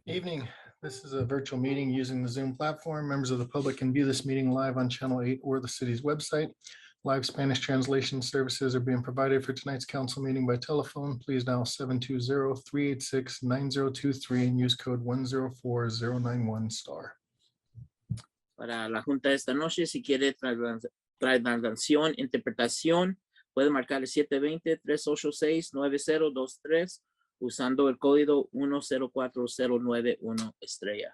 Evening. This is a virtual meeting using the Zoom platform. Members of the public can view this meeting live on Channel 8 or the city's website. Live Spanish translation services are being provided for tonight's council meeting by telephone. Please dial 720-386-9023 and use code 104091 *. Para la junta de esta noche, si quiere traducción, interpretación, puede marcar el 720-386-9023 usando el código 104091 estrella.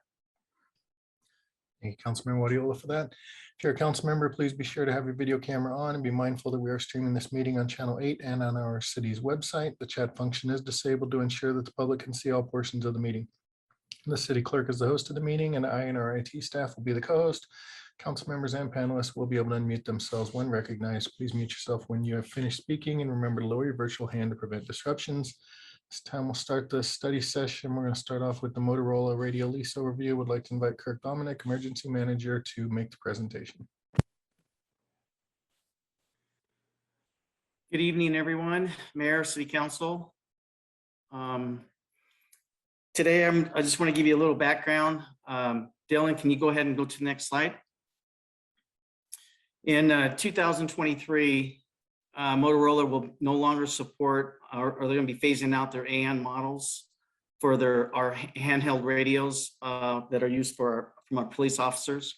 Thank you, Councilmember Guardiola, for that. If you're a council member, please be sure to have your video camera on and be mindful that we are streaming this meeting on Channel 8 and on our city's website. The chat function is disabled to ensure that the public can see all portions of the meeting. The city clerk is the host of the meeting, and I and our IT staff will be the co-host. Council members and panelists will be able to unmute themselves when recognized. Please mute yourself when you have finished speaking, and remember to lower your virtual hand to prevent disruptions. This time we'll start the study session. We're going to start off with the Motorola radio lease overview. Would like to invite Kirk Dominic, Emergency Manager, to make the presentation. Good evening, everyone. Mayor, City Council. Today, I just want to give you a little background. Dylan, can you go ahead and go to the next slide? In 2023, Motorola will no longer support, or they're going to be phasing out their AN models for our handheld radios that are used from our police officers.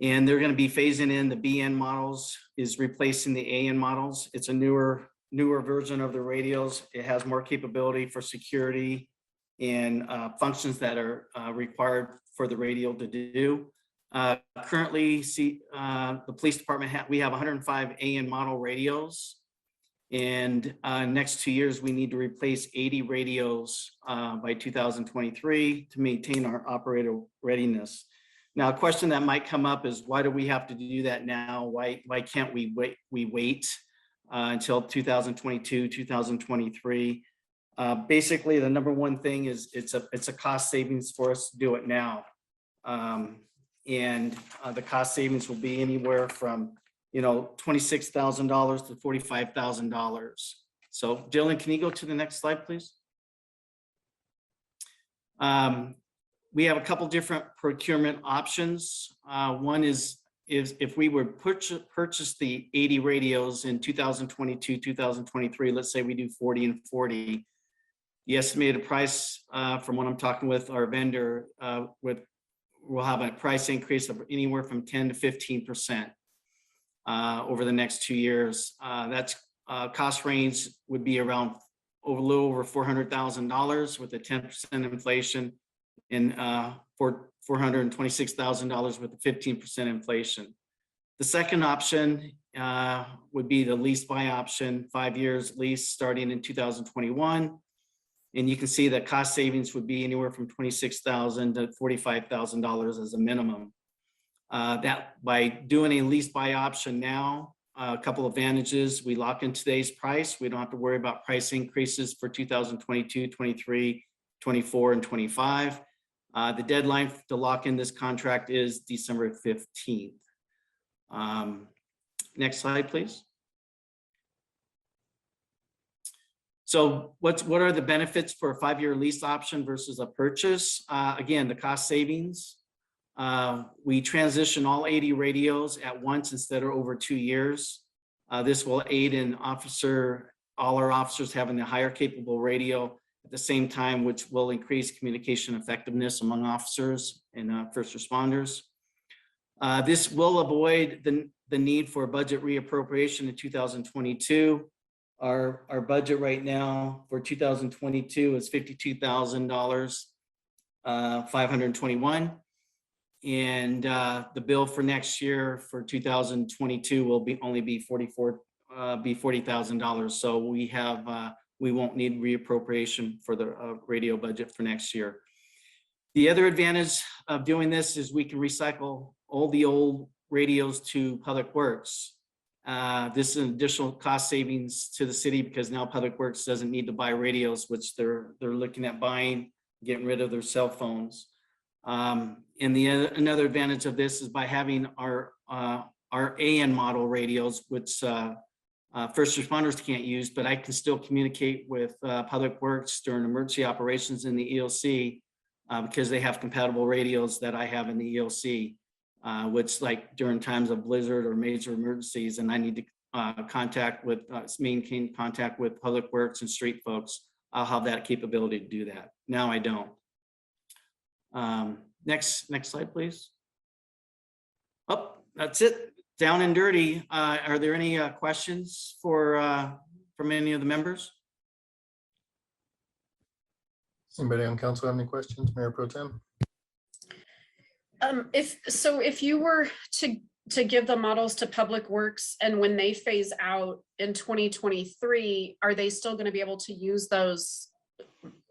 And they're going to be phasing in the BN models, is replacing the AN models. It's a newer version of the radios. It has more capability for security and functions that are required for the radio to do. Currently, the police department, we have 105 AN model radios, and next 2 years we need to replace 80 radios by 2023 to maintain our operator readiness. Now, a question that might come up is, why do we have to do that now? Why can't we wait until 2022, 2023? Basically, the number one thing is it's a cost savings for us to do it now. And the cost savings will be anywhere from, $26,000 to $45,000. So Dylan, can you go to the next slide, please? We have a couple different procurement options. One is if we would purchase the 80 radios in 2022, 2023, let's say we do 40 and 40, the estimated price from what I'm talking with our vendor we'll have a price increase of anywhere from 10 to 15% over the next 2 years. That's cost range would be around a little over $400,000 with a 10% inflation, and for $426,000 with a 15% inflation. The second option would be the lease buy option, 5 years lease starting in 2021. And you can see that cost savings would be anywhere from $26,000 to $45,000 as a minimum. That by doing a lease buy option now, a couple advantages: we lock in today's price. We don't have to worry about price increases for 2022, 23, 24, and 25. The deadline to lock in this contract is December 15th. Next slide, please. So what are the benefits for a 5-year lease option versus a purchase? Again, the cost savings. We transition all 80 radios at once instead of over 2 years. This will aid in all our officers having a higher capable radio at the same time, which will increase communication effectiveness among officers and first responders. This will avoid the need for budget reappropriation in 2022. Our budget right now for 2022 is $52,521, and the bill for next year for 2022 will only be $40,000. So we won't need reappropriation for the radio budget for next year. The other advantage of doing this is we can recycle all the old radios to Public Works. This is an additional cost savings to the city because now Public Works doesn't need to buy radios, which they're looking at buying, getting rid of their cell phones. And another advantage of this is by having our AN model radios, which first responders can't use, but I can still communicate with Public Works during emergency operations in the EOC because they have compatible radios that I have in the EOC, which like during times of blizzard or major emergencies, and I need to maintain contact with Public Works and street folks, I'll have that capability to do that. Now I don't. Next slide, please. Oh, that's it. Down and dirty. Are there any questions from any of the members? Anybody on council have any questions? Mayor Pro Tem? If you were to give the models to Public Works, and when they phase out in 2023, are they still going to be able to use those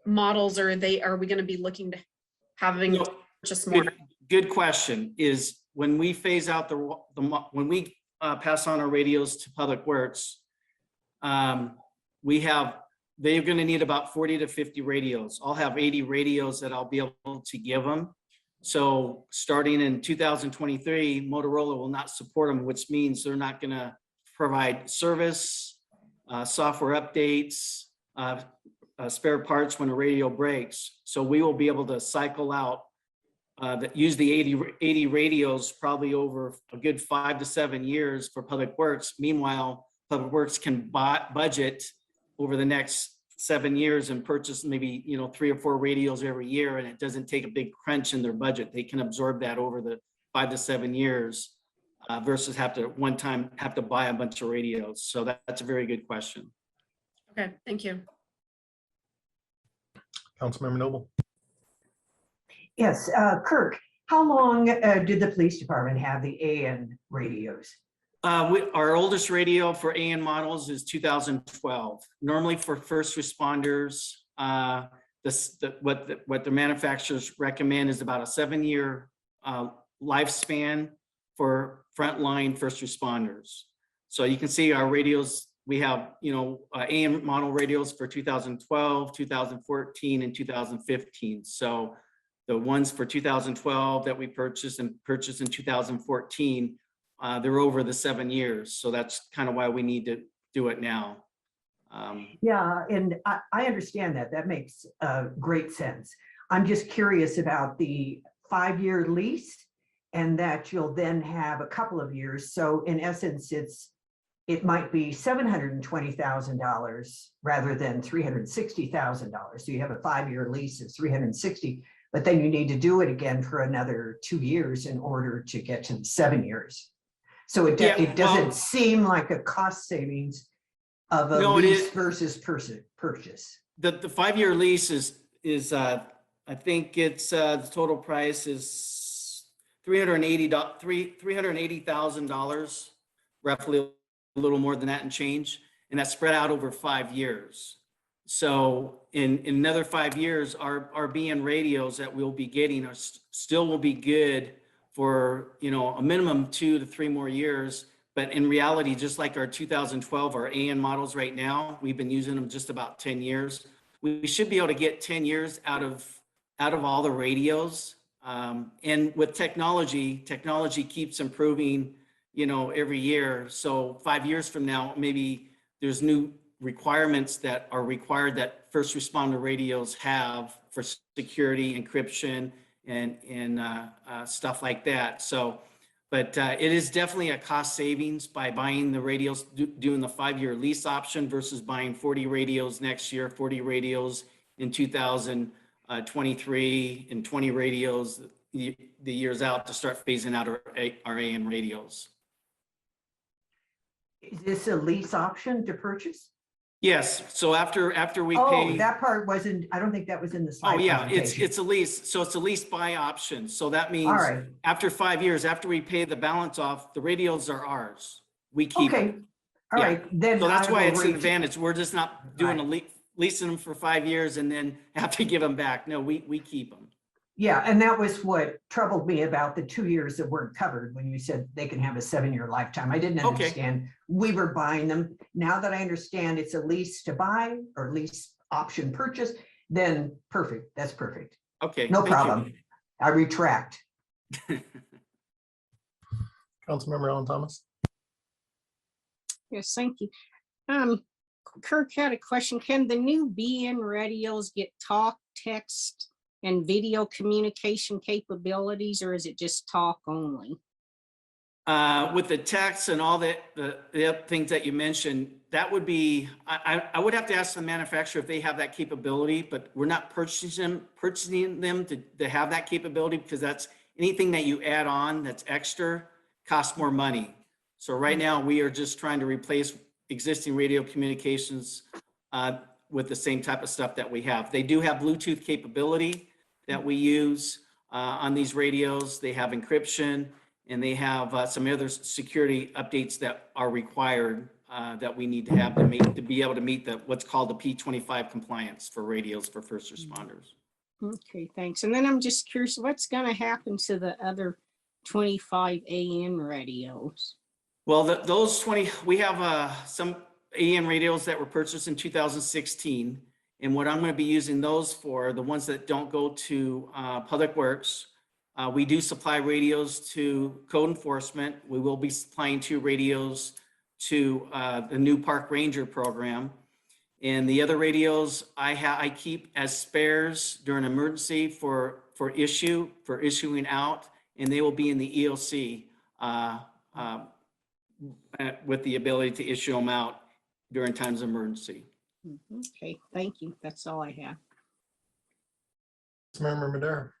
models, or are we going to be looking to having to purchase more? Good question. Is when we phase out when we pass on our radios to Public Works, they're going to need about 40 to 50 radios. I'll have 80 radios that I'll be able to give them. So starting in 2023, Motorola will not support them, which means they're not going to provide service, software updates, spare parts when a radio breaks. So we will be able to cycle out use the 80 radios probably over a good 5 to 7 years for Public Works. Meanwhile, Public Works can budget over the next 7 years and purchase maybe 3 or 4 radios every year, and it doesn't take a big crunch in their budget. They can absorb that over the 5 to 7 years versus have to buy a bunch of radios. So that's a very good question. Okay, thank you. Councilmember Noble? Yes, Kirk, how long did the police department have the AN radios? Our oldest radio for AN models is 2012. Normally for first responders, what the manufacturers recommend is about a 7-year lifespan for frontline first responders. So you can see our radios, we have AN model radios for 2012, 2014, and 2015. So the ones for 2012 that we purchased in 2014, they're over the 7 years. So that's kind of why we need to do it now. Yeah, and I understand that. That makes great sense. I'm just curious about the 5-year lease, and that you'll then have a couple of years. So in essence, it might be $720,000 rather than $360,000. So you have a 5-year lease of $360,000, but then you need to do it again for another 2 years in order to get to the 7 years. So it doesn't seem like a cost savings of a lease versus purchase. The 5-year lease is I think it's the total price is $380,000, roughly a little more than that and change, and that's spread out over 5 years. So in another 5 years, our BN radios that we'll be getting still will be good for a minimum 2 to 3 more years. But in reality, just like our 2012, our AN models right now, we've been using them just about 10 years. We should be able to get 10 years out of all the radios. And with technology keeps improving, every year. So 5 years from now, maybe there's new requirements that are required that first responder radios have for security, encryption, and stuff like that. So, but it is definitely a cost savings by buying the radios, doing the 5-year lease option versus buying 40 radios next year, 40 radios in 2023, and 20 radios the years out to start phasing out our AN radios. Is this a lease option to purchase? Yes. So after we Oh, pay. that part wasn't, I don't think that was in the slide. Oh yeah, presentation. it's a lease. So it's a lease buy option. So that means All right. after 5 years, after we pay the balance off, the radios are ours. We keep Okay. them. All Yeah. right. Then So that's I why will it's an reach- advantage. We're just not doing leasing them for 5 years and then have to give them back. No, we keep them. Yeah, and that was what troubled me about the 2 years that weren't covered when you said they can have a 7-year lifetime. I didn't Okay. understand we were buying them. Now that I understand it's a lease to buy or lease option purchase, then perfect. That's perfect. Okay. No thank you. problem. I retract. Councilmember Alan Thomas? Yes, thank you. Kirk had a question. Can the new BN radios get talk, text, and video communication capabilities, or is it just talk only? With the text and all the other things that you mentioned, that would be, I would have to ask the manufacturer if they have that capability, but we're not purchasing them to have that capability, because that's anything that you add on that's extra costs more money. So right now we are just trying to replace existing radio communications with the same type of stuff that we have. They do have Bluetooth capability that we use on these radios. They have encryption, and they have some other security updates that are required that we need to have to be able to meet what's called the P25 compliance for radios for first responders. Okay, thanks. And then I'm just curious, what's going to happen to the other 25 AM radios? Well, those 20, we have some AM radios that were purchased in 2016. And what I'm going to be using those for, the ones that don't go to Public Works, we do supply radios to code enforcement. We will be supplying 2 radios to the new Park Ranger program. And the other radios I keep as spares during emergency for issuing out, and they will be in the EOC with the ability to issue them out during times of emergency. Okay, thank you. That's all I have. Member Madera.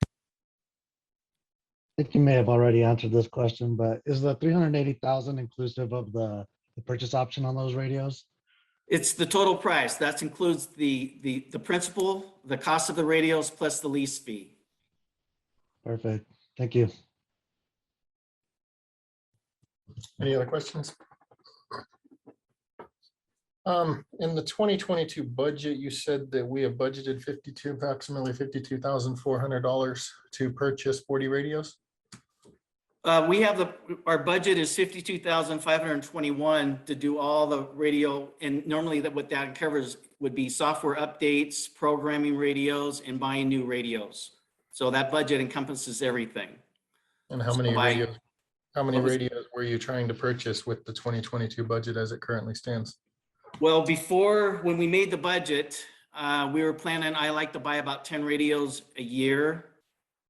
I think you may have already answered this question, but is the 380,000 inclusive of the purchase option on those radios? It's the total price. That includes the principal, the cost of the radios, plus the lease fee. Perfect. Thank you. Any other questions? In the 2022 budget, you said that we have budgeted approximately $52,400 to purchase 40 radios. We have our budget is $52,521 to do all the radio, and normally what that covers would be software updates, programming radios, and buying new radios. So that budget encompasses everything. And how many radios? How many What was- radios were you trying to purchase with the 2022 budget as it currently stands? Well, when we made the budget, we were planning, I like to buy about 10 radios a year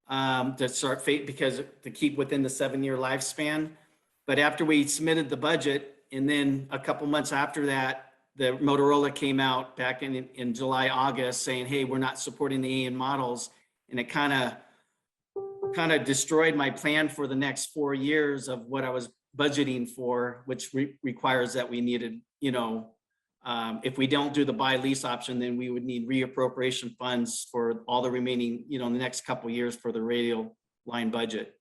to start because to keep within the 7-year lifespan. But after we submitted the budget, and then a couple months after that, the Motorola came out back in July, August, saying, hey, we're not supporting the AM models. And it kind of destroyed my plan for the next 4 years of what I was budgeting for, which requires that we needed, if we don't do the buy lease option, then we would need reappropriation funds for all the remaining, the next couple of years for the radio line budget.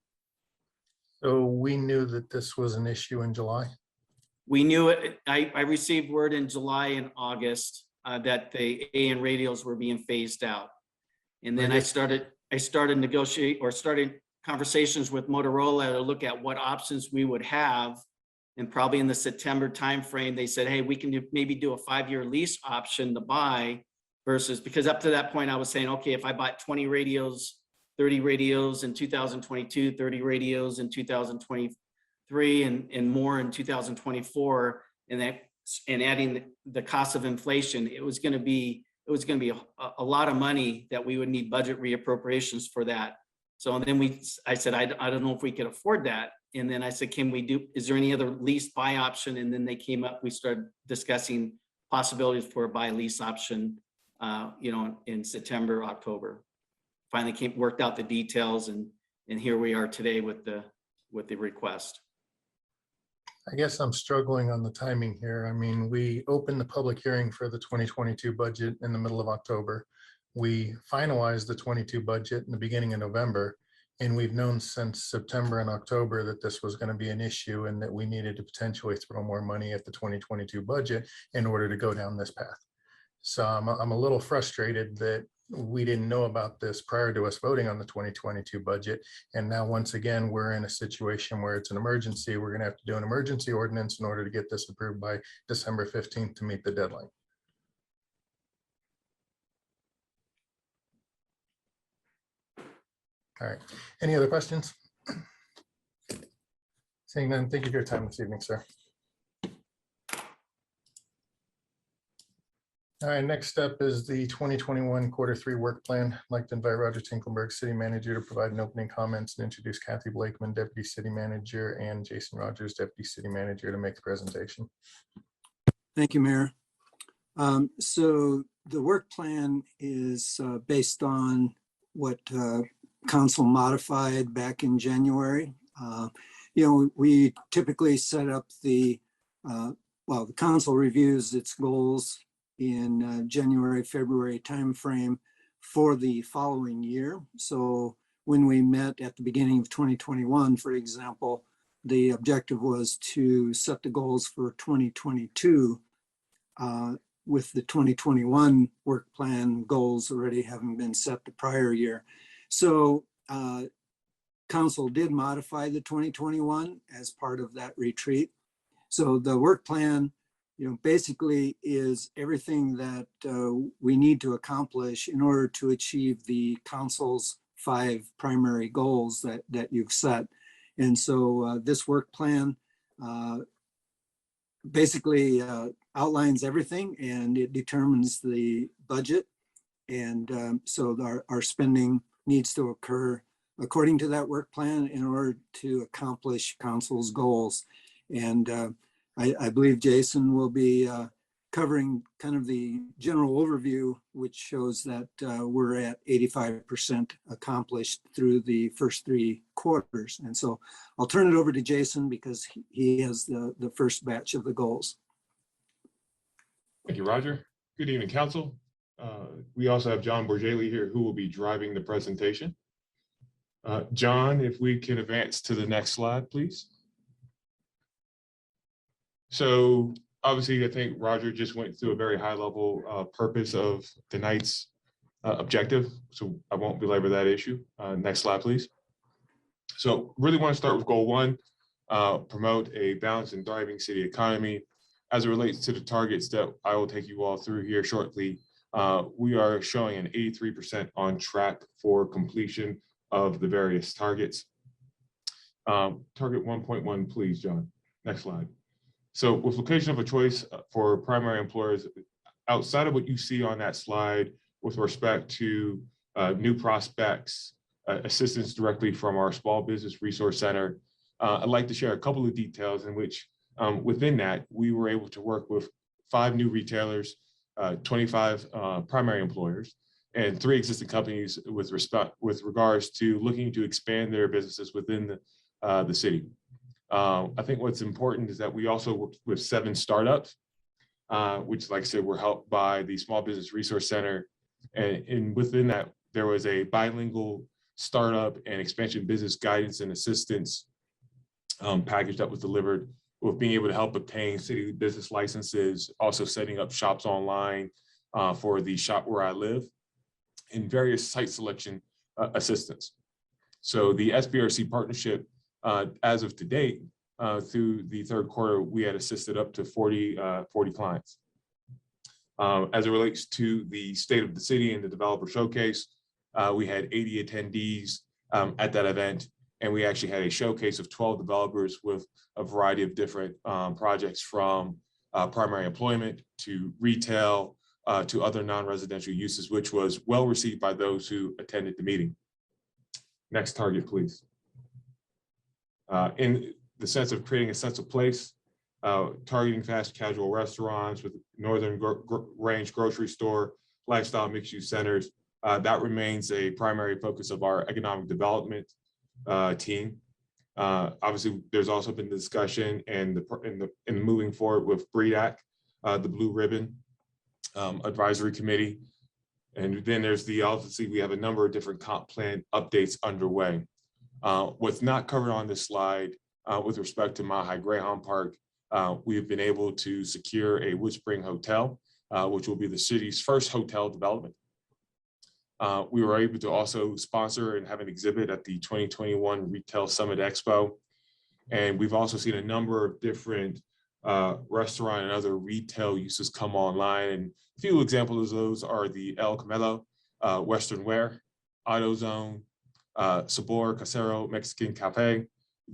So we knew that this was an issue in July. We knew it. I received word in July and August that the AM radios were being phased out. And then I started started conversations with Motorola to look at what options we would have. And probably in the September timeframe, they said, hey, we can maybe do a 5-year lease option to buy versus, because up to that point I was saying, okay, if I bought 20 radios, 30 radios in 2022, 30 radios in 2023 and more in 2024, and adding the cost of inflation, it was going to be a lot of money that we would need budget reappropriations for that. So and then I said, I don't know if we could afford that. And then I said, is there any other lease buy option? And then they came up, we started discussing possibilities for a buy lease option, in September, October. Finally worked out the details, and here we are today with the request. I guess I'm struggling on the timing here. I mean, we opened the public hearing for the 2022 budget in the middle of October. We finalized the 22 budget in the beginning of November, and we've known since September and October that this was going to be an issue and that we needed to potentially throw more money at the 2022 budget in order to go down this path. So I'm a little frustrated that we didn't know about this prior to us voting on the 2022 budget. And now, once again, we're in a situation where it's an emergency. We're going to have to do an emergency ordinance in order to get this approved by December 15th to meet the deadline. All right. Any other questions? Seeing none, thank you for your time this evening, sir. All right, next up is the 2021 Q3 work plan. I'd like to invite Roger Tinklenberg, City Manager, to provide an opening comments and introduce Kathy Blakeman, Deputy City Manager, and Jason Rogers, Deputy City Manager, to make the presentation. Thank you, Mayor. So the work plan is based on what council modified back in January. We typically set up the council reviews its goals in January, February timeframe for the following year. So when we met at the beginning of 2021, for example, the objective was to set the goals for 2022 with the 2021 work plan goals already having been set the prior year. So council did modify the 2021 as part of that retreat. So the work plan, basically is everything that we need to accomplish in order to achieve the council's 5 primary goals that you've set. And so this work plan basically outlines everything, and it determines the budget. And so our spending needs to occur according to that work plan in order to accomplish council's goals. And I believe Jason will be covering kind of the general overview, which shows that we're at 85% accomplished through the first 3 quarters. And so I'll turn it over to Jason because he has the first batch of the goals. Thank you, Roger. Good evening, Council. We also have John Borgelli here who will be driving the presentation. John, if we can advance to the next slide, please. So obviously, I think Roger just went through a very high level purpose of tonight's objective. So I won't belabor that issue. Next slide, please. So really want to start with goal 1, promote a balanced and thriving city economy. As it relates to the targets that I will take you all through here shortly, we are showing an 83% on track for completion of the various targets. Target 1.1, please, John. Next slide. So with location of a choice for primary employers, outside of what you see on that slide with respect to new prospects, assistance directly from our Small Business Resource Center, I'd like to share a couple of details in which within that, we were able to work with 5 new retailers, 25 primary employers, and 3 existing companies with regards to looking to expand their businesses within the city. I think what's important is that we also worked with 7 startups, which, like I said, were helped by the Small Business Resource Center. And within that, there was a bilingual startup and expansion business guidance and assistance package that was delivered, with being able to help obtain city business licenses, also setting up shops online for the Shop Where I Live, and various site selection assistance. So the SBRC partnership, as of to date, through the 3rd quarter, we had assisted up to 40 clients. As it relates to the state of the city and the developer showcase, we had 80 attendees at that event, and we actually had a showcase of 12 developers with a variety of different projects, from primary employment to retail to other non-residential uses, which was well received by those who attended the meeting. Next target, please. In the sense of creating a sense of place, targeting fast casual restaurants with Northern Range grocery store, lifestyle mixed-use centers, that remains a primary focus of our economic development team. Obviously, there's also been discussion and in moving forward with BREDAC, the Blue Ribbon Advisory Committee. And then there's obviously, we have a number of different comp plan updates underway. What's not covered on this slide with respect to Mile High Greyhound Park, we've been able to secure a Woodspring Hotel, which will be the city's first hotel development. We were able to also sponsor and have an exhibit at the 2021 Retail Summit Expo. And we've also seen a number of different restaurant and other retail uses come online. And a few examples of those are the El Camelo, Western Wear, AutoZone, Sabor Casero Mexican Cafe,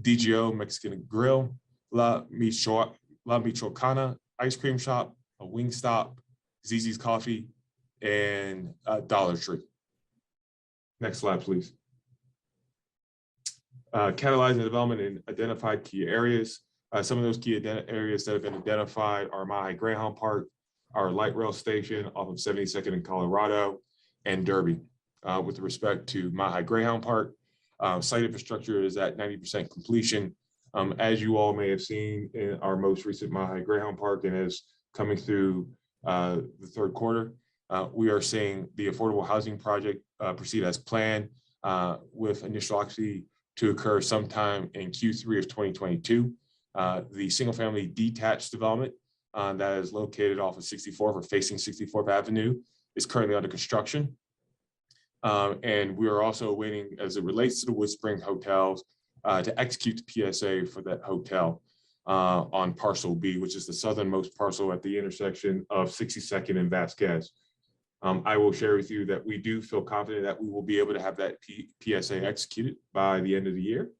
DGO Mexican Grill, La Michoacana Ice Cream Shop, a Wingstop, ZZ's Coffee, and Dollar Tree. Next slide, please. Catalyzing development in identified key areas. Some of those key areas that have been identified are Mahi Greyhound Park, our light rail station off of 72nd in Colorado, and Derby. With respect to Mahi Greyhound Park, site infrastructure is at 90% completion. As you all may have seen in our most recent Mahi Greyhound Park and is coming through the third quarter, we are seeing the affordable housing project proceed as planned, with initial occupancy to occur sometime in Q3 of 2022. The single family detached development that is located off of 64th or facing 64th Avenue is currently under construction. And we are also waiting, as it relates to the Wood Spring hotels, to execute the PSA for that hotel on parcel B, which is the southernmost parcel at the intersection of 62nd and Vasquez. I will share with you that we do feel confident that we will be able to have that PSA executed by the end of the year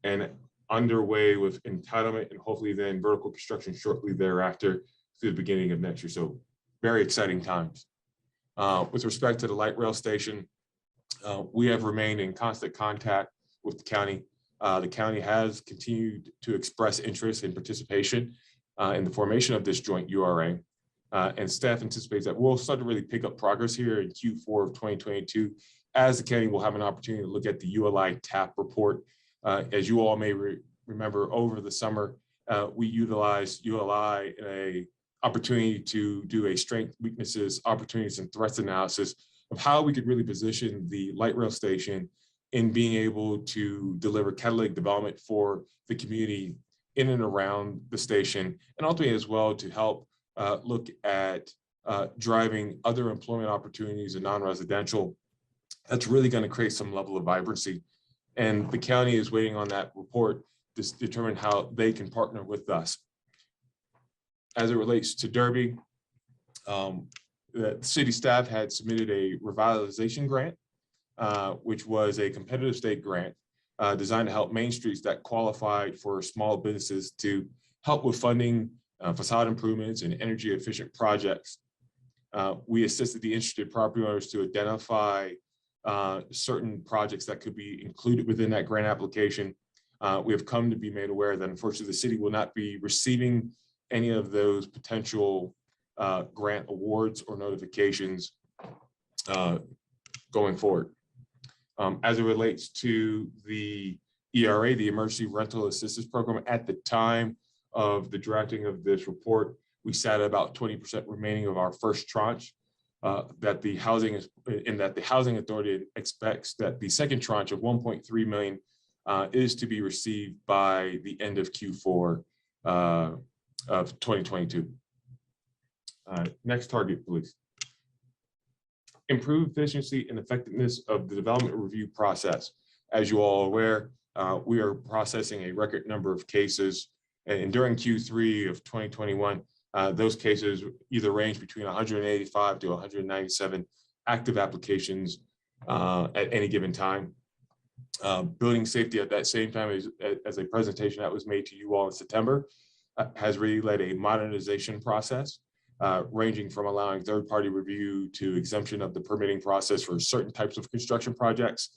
and underway with entitlement and hopefully then vertical construction shortly thereafter through the beginning of next year. So very exciting times. With respect to the light rail station, we have remained in constant contact with the county. The county has continued to express interest in participation in the formation of this joint URA. And staff anticipates that we'll start to really pick up progress here in Q4 of 2022, as the county will have an opportunity to look at the ULI TAP report. As you all may remember, over the summer, we utilized ULI in an opportunity to do a strengths, weaknesses, opportunities, and threats analysis of how we could really position the light rail station in being able to deliver catalytic development for the community in and around the station, and ultimately as well to help look at driving other employment opportunities in non-residential. That's really going to create some level of vibrancy. And the county is waiting on that report to determine how they can partner with us. As it relates to Derby, the city staff had submitted a revitalization grant, which was a competitive state grant designed to help main streets that qualified for small businesses to help with funding facade improvements and energy efficient projects. We assisted the interested property owners to identify certain projects that could be included within that grant application. We have come to be made aware that unfortunately the city will not be receiving any of those potential grant awards or notifications going forward. As it relates to the ERA, the Emergency Rental Assistance Program, at the time of the drafting of this report, we sat at about 20% remaining of our first tranche. That the Housing Authority expects that the second tranche of 1.3 million is to be received by the end of Q4 of 2022. Next target, please. Improve efficiency and effectiveness of the development review process. As you all are aware, we are processing a record number of cases, and during Q3 of 2021, those cases either range between 185 to 197 active applications at any given time. Building safety at that same time as a presentation that was made to you all in September has really led a modernization process ranging from allowing third-party review to exemption of the permitting process for certain types of construction projects,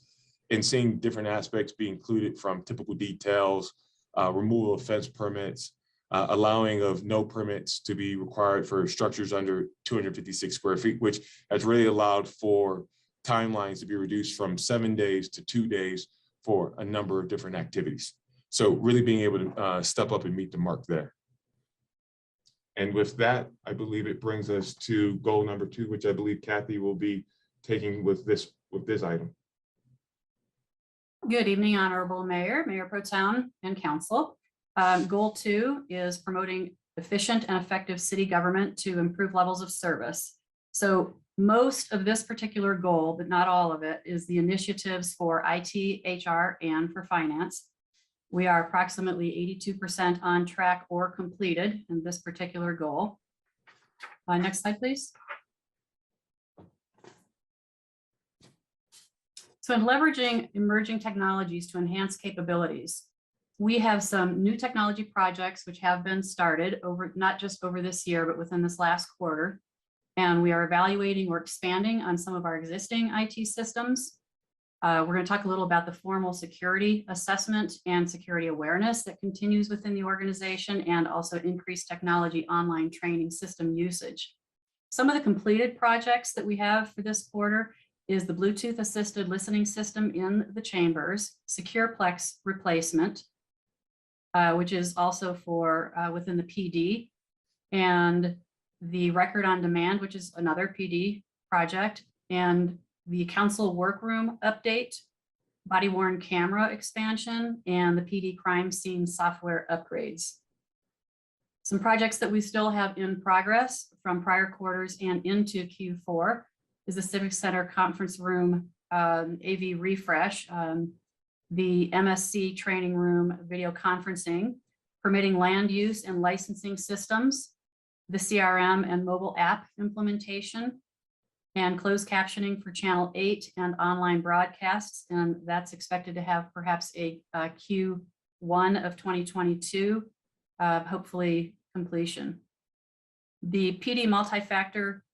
and seeing different aspects be included from typical details, removal of fence permits, allowing of no permits to be required for structures under 256 square feet, which has really allowed for timelines to be reduced from 7 days to 2 days for a number of different activities. So really being able to step up and meet the mark there. And with that, I believe it brings us to goal number 2, which I believe Kathy will be taking with this item. Good evening, Honorable Mayor, Mayor Pro Tem, and Council. Goal 2 is promoting efficient and effective city government to improve levels of service. So most of this particular goal, but not all of it, is the initiatives for IT, HR, and for finance. We are approximately 82% on track or completed in this particular goal. Next slide, please. So in leveraging emerging technologies to enhance capabilities, we have some new technology projects which have been started over, not just over this year, but within this last quarter. And we are evaluating or expanding on some of our existing IT systems. We're going to talk a little about the formal security assessment and security awareness that continues within the organization, and also increased technology online training system usage. Some of the completed projects that we have for this quarter is the Bluetooth assisted listening system in the chambers, SecurePlex replacement, which is also for within the PD, and the record on demand, which is another PD project, and the council workroom update, body worn camera expansion, and the PD crime scene software upgrades. Some projects that we still have in progress from prior quarters and into Q4 is the Civic Center Conference Room AV refresh, the MSC training room video conferencing, permitting land use and licensing systems, the CRM and mobile app implementation, and closed captioning for Channel 8 and online broadcasts. And that's expected to have perhaps a Q1 of 2022, hopefully completion. The PD multi-factor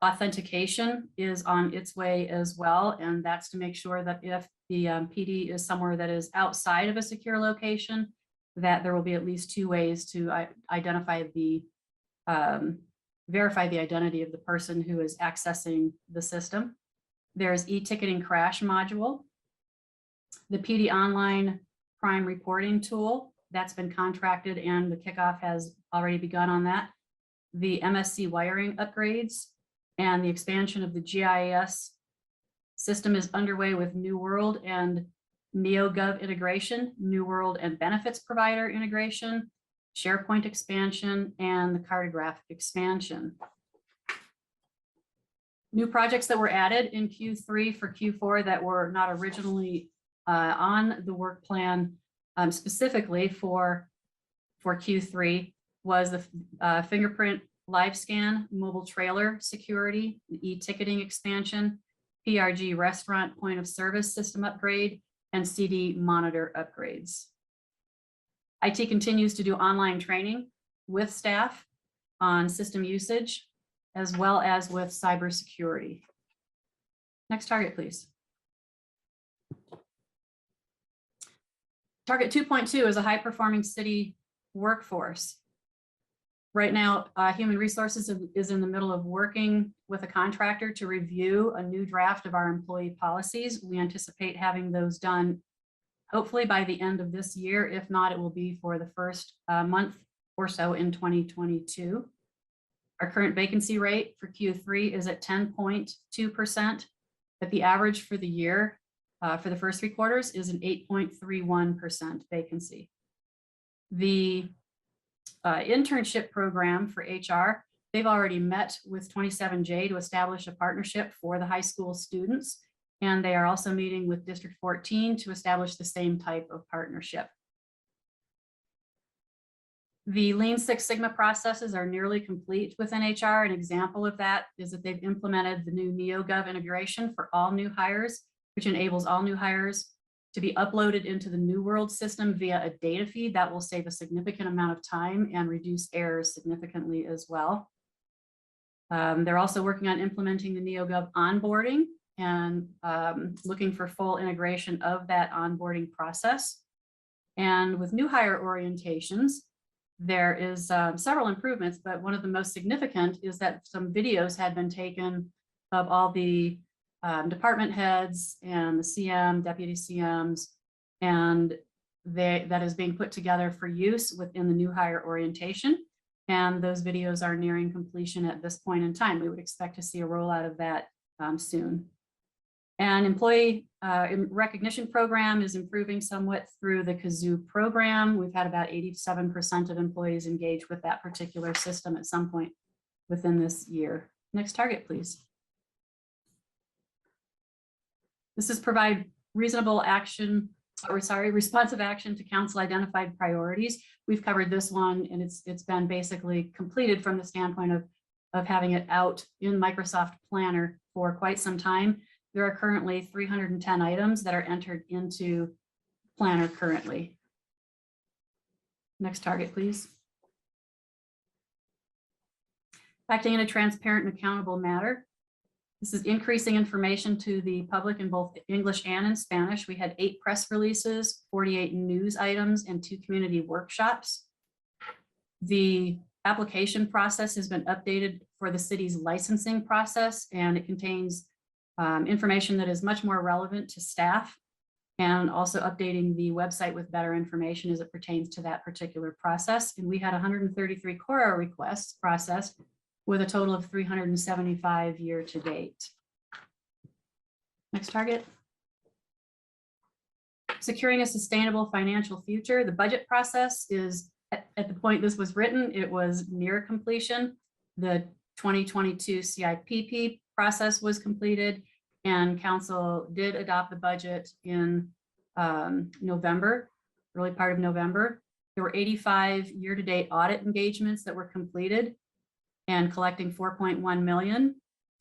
authentication is on its way as well. And that's to make sure that if the PD is somewhere that is outside of a secure location, that there will be at least 2 ways to identify the verify the identity of the person who is accessing the system. There's e-ticketing crash module, the PD online crime reporting tool that's been contracted and the kickoff has already begun on that. The MSC wiring upgrades and the expansion of the GIS system is underway with New World and NeoGov integration, New World and benefits provider integration, SharePoint expansion, and the cartograph expansion. New projects that were added in Q3 for Q4 that were not originally on the work plan specifically for Q3 was the fingerprint live scan, mobile trailer security, e-ticketing expansion, PRG restaurant point of service system upgrade, and CD monitor upgrades. IT continues to do online training with staff on system usage, as well as with cybersecurity. Next target, please. Target 2.2 is a high-performing city workforce. Right now, Human Resources is in the middle of working with a contractor to review a new draft of our employee policies. We anticipate having those done hopefully by the end of this year. If not, it will be for the first month or so in 2022. Our current vacancy rate for Q3 is at 10.2%, but the average for the year for the first 3 quarters is an 8.31% vacancy. The internship program for HR, they've already met with 27J to establish a partnership for the high school students. And they are also meeting with District 14 to establish the same type of partnership. The Lean Six Sigma processes are nearly complete within HR. An example of that is that they've implemented the new NeoGov integration for all new hires, which enables all new hires to be uploaded into the New World system via a data feed. That will save a significant amount of time and reduce errors significantly as well. They're also working on implementing the NeoGov onboarding and looking for full integration of that onboarding process. And with new hire orientations, there is several improvements, but one of the most significant is that some videos had been taken of all the department heads and the CM, deputy CMs, and that is being put together for use within the new hire orientation. And those videos are nearing completion at this point in time. We would expect to see a rollout of that soon. And employee recognition program is improving somewhat through the Kazoo program. We've had about 87% of employees engaged with that particular system at some point within this year. Next target, please. This is provide reasonable action, or sorry, responsive action to council identified priorities. We've covered this one and it's been basically completed from the standpoint of having it out in Microsoft Planner for quite some time. There are currently 310 items that are entered into Planner currently. Next target, please. Acting in a transparent and accountable manner. This is increasing information to the public in both English and in Spanish. We had 8 press releases, 48 news items, and 2 community workshops. The application process has been updated for the city's licensing process, and it contains information that is much more relevant to staff, and also updating the website with better information as it pertains to that particular process. And we had 133 Cora requests processed with a total of 375 year to date. Next target. Securing a sustainable financial future. The budget process is at the point this was written, it was near completion. The 2022 CIPP process was completed, and council did adopt the budget in November, early part of November. There were 85 year-to-date audit engagements that were completed and collecting 4.1 million.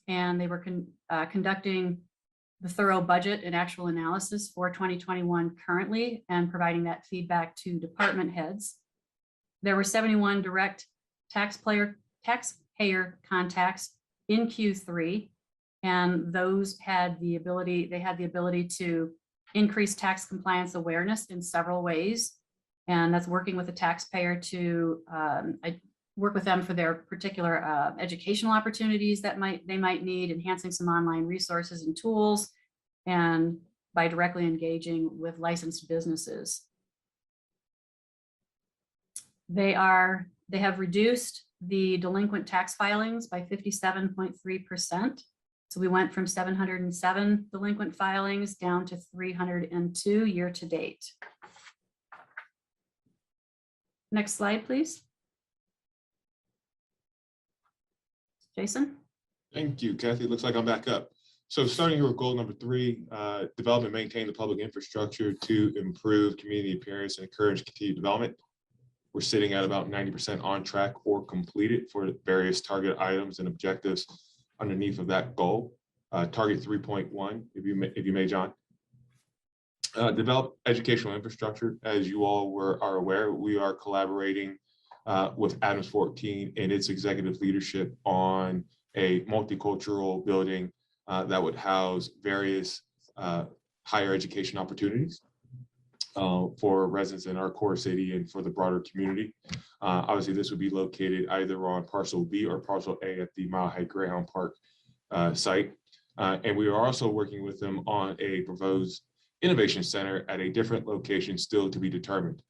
And they were conducting the thorough budget and actual analysis for 2021 currently and providing that feedback to department heads. There were 71 direct taxpayer contacts in Q3, and those had the ability, to increase tax compliance awareness in several ways. And that's working with the taxpayer to work with them for their particular educational opportunities that they might need, enhancing some online resources and tools, and by directly engaging with licensed businesses. They have reduced the delinquent tax filings by 57.3%. So we went from 707 delinquent filings down to 302 year to date. Next slide, please. Jason? Thank you, Kathy. It looks like I'm back up. So starting here with goal number 3, develop and maintain the public infrastructure to improve community appearance and encourage continued development. We're sitting at about 90% on track or completed for various target items and objectives underneath of that goal. Target 3.1, if you may, John. Develop educational infrastructure. As you all are aware, we are collaborating with Adams 14 and its executive leadership on a multicultural building that would house various higher education opportunities for residents in our core city and for the broader community. Obviously, this would be located either on parcel B or parcel A at the Mile High Greyhound Park site. And we are also working with them on a proposed innovation center at a different location still to be determined.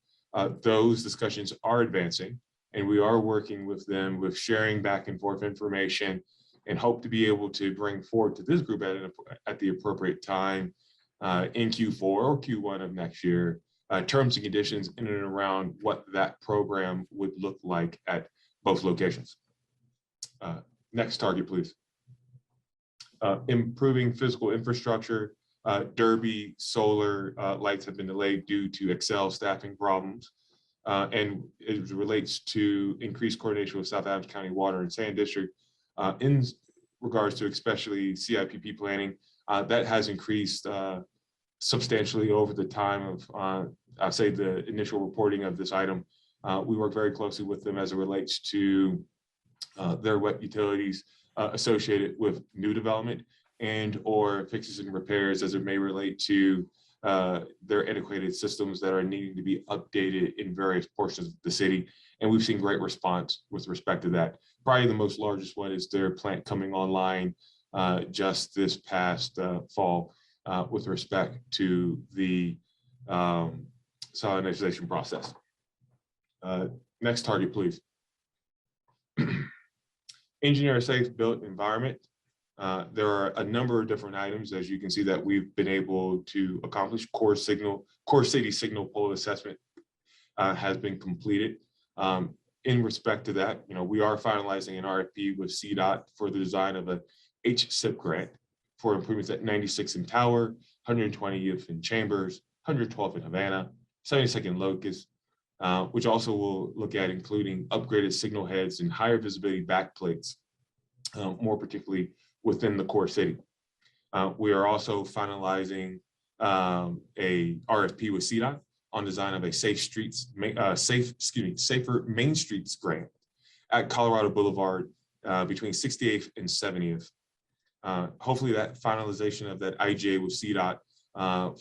Those discussions are advancing, and we are working with them with sharing back and forth information, and hope to be able to bring forward to this group at the appropriate time in Q4 or Q1 of next year, terms and conditions in and around what that program would look like at both locations. Next target, please. Improving physical infrastructure. Derby solar lights have been delayed due to Excel staffing problems. And it relates to increased coordination with South Adams County Water and Sand District in regards to especially CIPP planning. That has increased substantially over the time of, I'll say, the initial reporting of this item. We work very closely with them as it relates to their wet utilities associated with new development and or fixes and repairs as it may relate to their antiquated systems that are needing to be updated in various portions of the city. And we've seen great response with respect to that. Probably the most largest one is their plant coming online just this past fall with respect to the salinization process. Next target, please. Engineer a safe built environment. There are a number of different items, as you can see, that we've been able to accomplish. Core city signal pole assessment has been completed. In respect to that, we are finalizing an RFP with CDOT for the design of a HSIP grant for improvements at 96 in Tower, 120th in Chambers, 112th in Havana, 72nd Locust, which also will look at including upgraded signal heads and higher visibility backplates, more particularly within the core city. We are also finalizing a RFP with CDOT on design of a safer Main Streets grant at Colorado Boulevard between 68th and 70th. Hopefully that finalization of that IGA with CDOT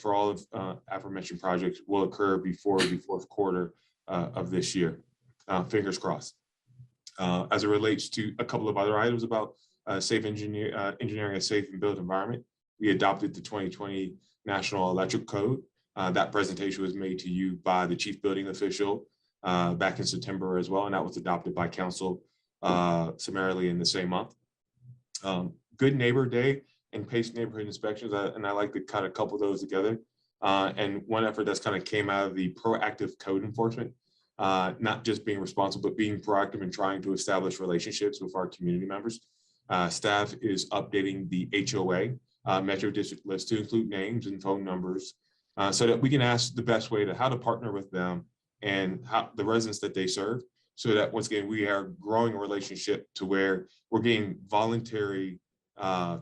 for all of aforementioned projects will occur before the fourth quarter of this year. Fingers crossed. As it relates to a couple of other items about engineering a safe and built environment, we adopted the 2020 National Electric Code. That presentation was made to you by the chief building official back in September as well, and that was adopted by council summarily in the same month. Good Neighbor Day and PACE neighborhood inspections, and I like to cut a couple of those together. And one effort that's kind of came out of the proactive code enforcement, not just being responsible, but being proactive and trying to establish relationships with our community members. Staff is updating the HOA Metro District list to include names and phone numbers so that we can ask the best way to how to partner with them and how the residents that they serve, so that once again, we are growing a relationship to where we're getting voluntary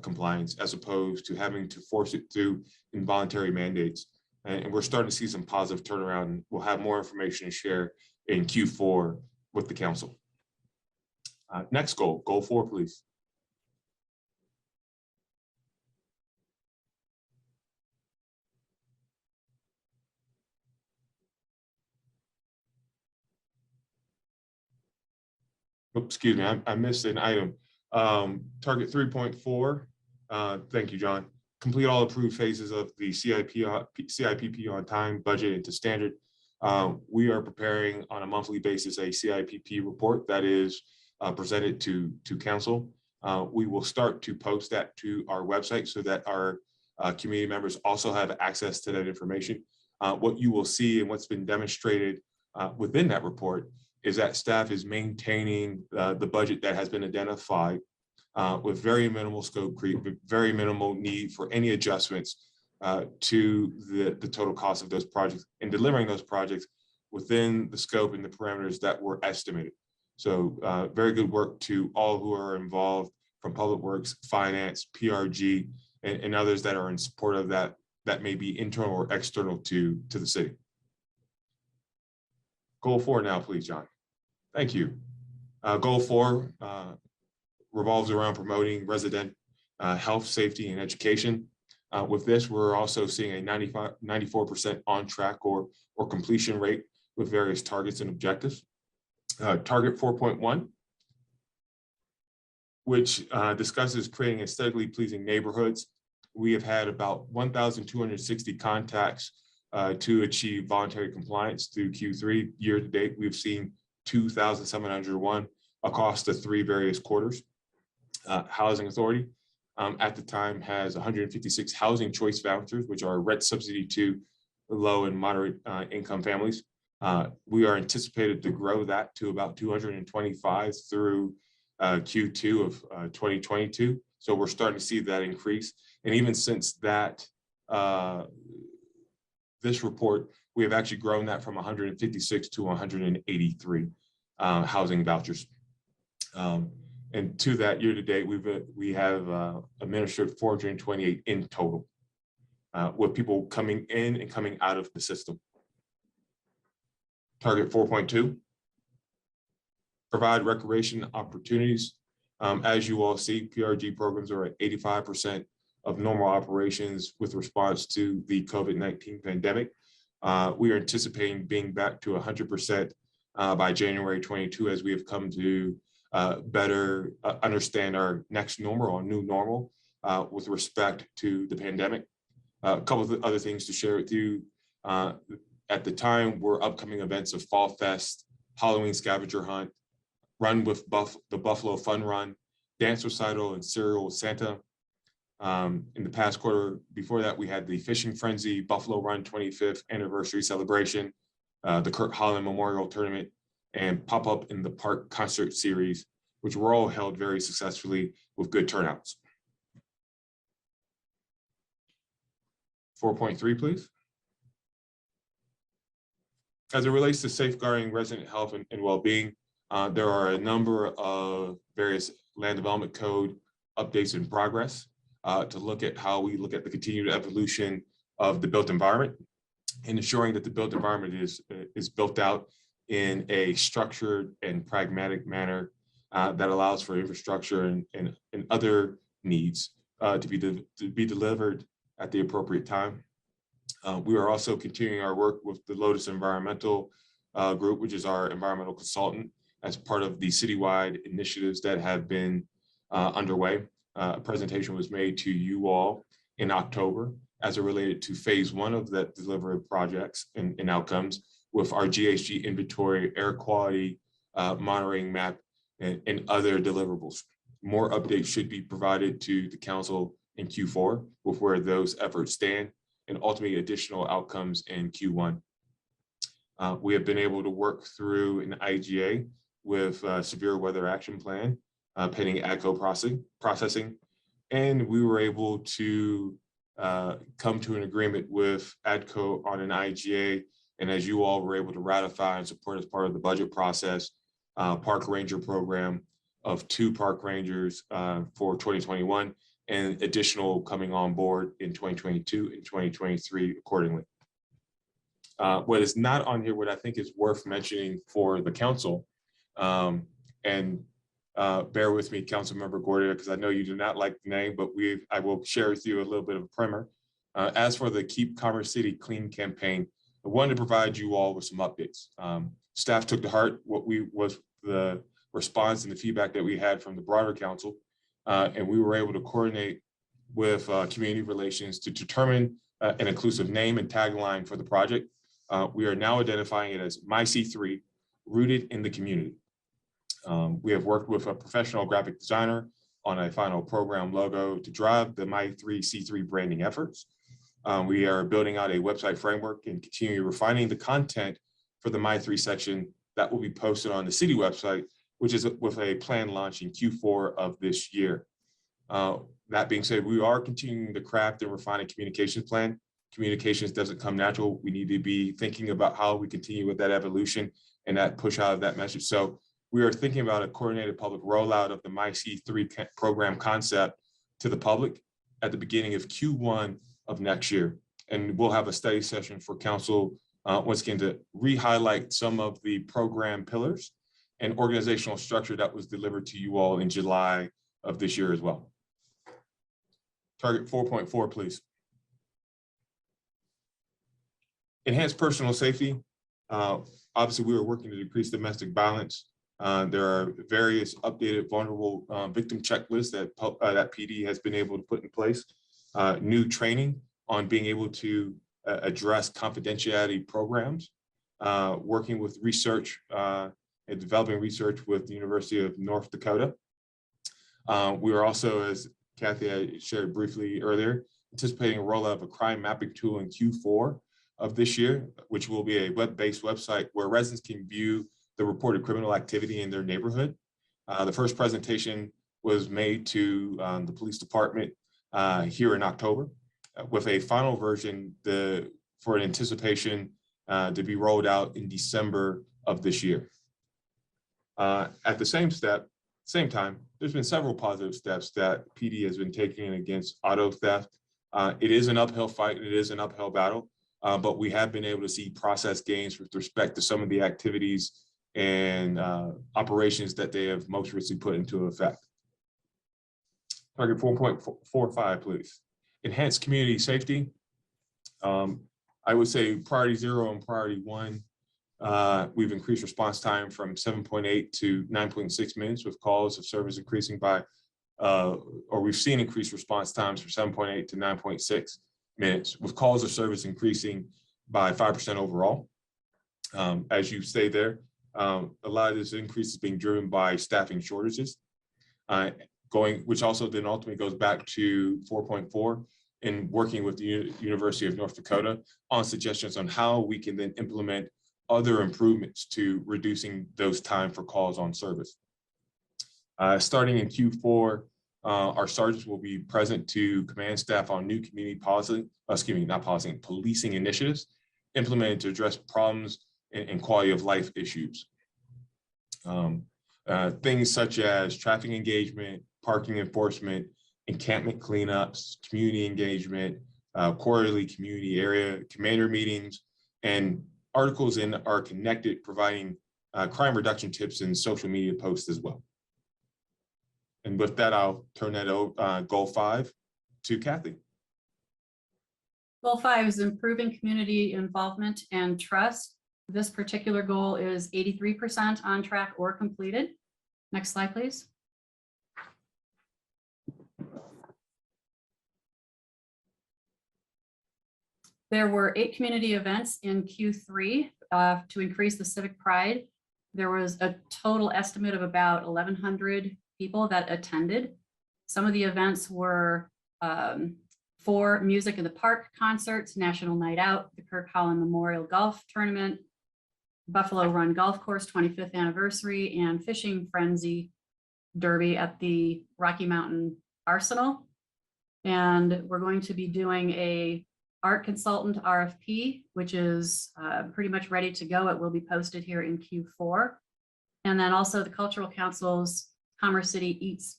compliance as opposed to having to force it through involuntary mandates. And we're starting to see some positive turnaround. And we'll have more information to share in Q4 with the council. Next goal 4, please. Oops, excuse me, I missed an item. Target 3.4, thank you, John. Complete all approved phases of the CIPP on time, budget, and to standard. We are preparing on a monthly basis a CIPP report that is presented to council. We will start to post that to our website so that our community members also have access to that information. What you will see and what's been demonstrated within that report is that staff is maintaining the budget that has been identified with very minimal scope creep, very minimal need for any adjustments to the total cost of those projects and delivering those projects within the scope and the parameters that were estimated. So very good work to all who are involved from Public Works, Finance, PRG, and others that are in support of that may be internal or external to the city. Goal 4 now, please, John. Thank you. Goal 4 revolves around promoting resident health, safety, and education. With this, we're also seeing a 94% on track or completion rate with various targets and objectives. Target 4.1, which discusses creating aesthetically pleasing neighborhoods. We have had about 1,260 contacts to achieve voluntary compliance through Q3. Year to date, we've seen 2,701 across the 3 various quarters. Housing Authority at the time has 156 housing choice vouchers, which are rent subsidy to low and moderate income families. We are anticipated to grow that to about 225 through Q2 of 2022. So we're starting to see that increase. And even since that, this report, we have actually grown that from 156 to 183 housing vouchers. And to that, year to date, we have administered 428 in total, with people coming in and coming out of the system. Target 4.2, provide recreation opportunities. As you all see, PRG programs are at 85% of normal operations with response to the COVID-19 pandemic. We are anticipating being back to 100% by January 22, as we have come to better understand our next normal or new normal with respect to the pandemic. A couple of other things to share with you. At the time, were upcoming events of Fall Fest, Halloween Scavenger Hunt, Run with the Buffalo Fun Run, Dance Recital, and Cereal with Santa. In the past quarter before that, we had the Fishing Frenzy Buffalo Run 25th anniversary celebration, the Kurt Holland Memorial Tournament, and Pop Up in the Park concert series, which were all held very successfully with good turnouts. 4.3, please. As it relates to safeguarding resident health and well-being, there are a number of various land development code updates in progress to look at how we look at the continued evolution of the built environment and ensuring that the built environment is built out in a structured and pragmatic manner that allows for infrastructure and other needs to be delivered at the appropriate time. We are also continuing our work with the Lotus Environmental Group, which is our environmental consultant, as part of the citywide initiatives that have been underway. A presentation was made to you all in October as it related to phase 1 of that delivery of projects and outcomes with our GHG inventory, air quality monitoring map, and other deliverables. More updates should be provided to the council in Q4 with where those efforts stand, and ultimately additional outcomes in Q1. We have been able to work through an IGA with severe weather action plan, pending AGCO processing, and we were able to come to an agreement with AGCO on an IGA, and as you all were able to ratify and support as part of the budget process, park ranger program of 2 park rangers for 2021, and additional coming on board in 2022 and 2023 accordingly. What is not on here, what I think is worth mentioning for the council, and bear with me, Councilmember Gordon, because I know you do not like the name, but I will share with you a little bit of a primer. As for the Keep Commerce City Clean campaign, I wanted to provide you all with some updates. Staff took to heart what was the response and the feedback that we had from the broader council, and we were able to coordinate with community relations to determine an inclusive name and tagline for the project. We are now identifying it as My C3, Rooted in the Community. We have worked with a professional graphic designer on a final program logo to drive the My3C3 branding efforts. We are building out a website framework and continue refining the content for the My3 section that will be posted on the city website, which is with a planned launch in Q4 of this year. That being said, we are continuing to craft and refine a communications plan. Communications doesn't come natural. We need to be thinking about how we continue with that evolution and that push out of that message. So we are thinking about a coordinated public rollout of the My C3 program concept to the public at the beginning of Q1 of next year. And we'll have a study session for council, once again, to re-highlight some of the program pillars and organizational structure that was delivered to you all in July of this year as well. Target 4.4, please. Enhance personal safety. Obviously, we were working to decrease domestic violence. There are various updated vulnerable victim checklists that PD has been able to put in place. New training on being able to address confidentiality programs, working with research and developing research with the University of North Dakota. We are also, as Kathy shared briefly earlier, anticipating a rollout of a crime mapping tool in Q4 of this year, which will be a web-based website where residents can view the reported criminal activity in their neighborhood. The first presentation was made to the police department here in October, with a final version for an anticipation to be rolled out in December of this year. At the same time, there's been several positive steps that PD has been taking against auto theft. It is an uphill fight, and it is an uphill battle, but we have been able to see process gains with respect to some of the activities and operations that they have most recently put into effect. Target 4.45, please. Enhance community safety. I would say priority 0 and priority 1. We've increased response time from 7.8 to 9.6 minutes, with calls of service increasing by, or we've seen increased response times from 7.8 to 9.6 minutes, with calls of service increasing by 5% overall. As you say there, a lot of this increase is being driven by staffing shortages, which also then ultimately goes back to 4.4 in working with the University of North Dakota on suggestions on how we can then implement other improvements to reducing those time for calls on service. Starting in Q4, our sergeants will be present to command staff on new community policing initiatives implemented to address problems and quality of life issues. Things such as traffic engagement, parking enforcement, encampment cleanups, community engagement, quarterly community area commander meetings, and articles in our Connected providing crime reduction tips and social media posts as well. And with that, I'll turn that over, goal 5 to Kathy. Goal 5 is improving community involvement and trust. This particular goal is 83% on track or completed. Next slide, please. There were 8 community events in Q3 to increase the civic pride. There was a total estimate of about 1,100 people that attended. Some of the events were 4 Music in the Park concerts, National Night Out, the Kirk Holland Memorial Golf Tournament, Buffalo Run Golf Course 25th anniversary, and Fishing Frenzy Derby at the Rocky Mountain Arsenal. And we're going to be doing a art consultant RFP, which is pretty much ready to go. It will be posted here in Q4. And then also the Cultural Council's Commerce City Eats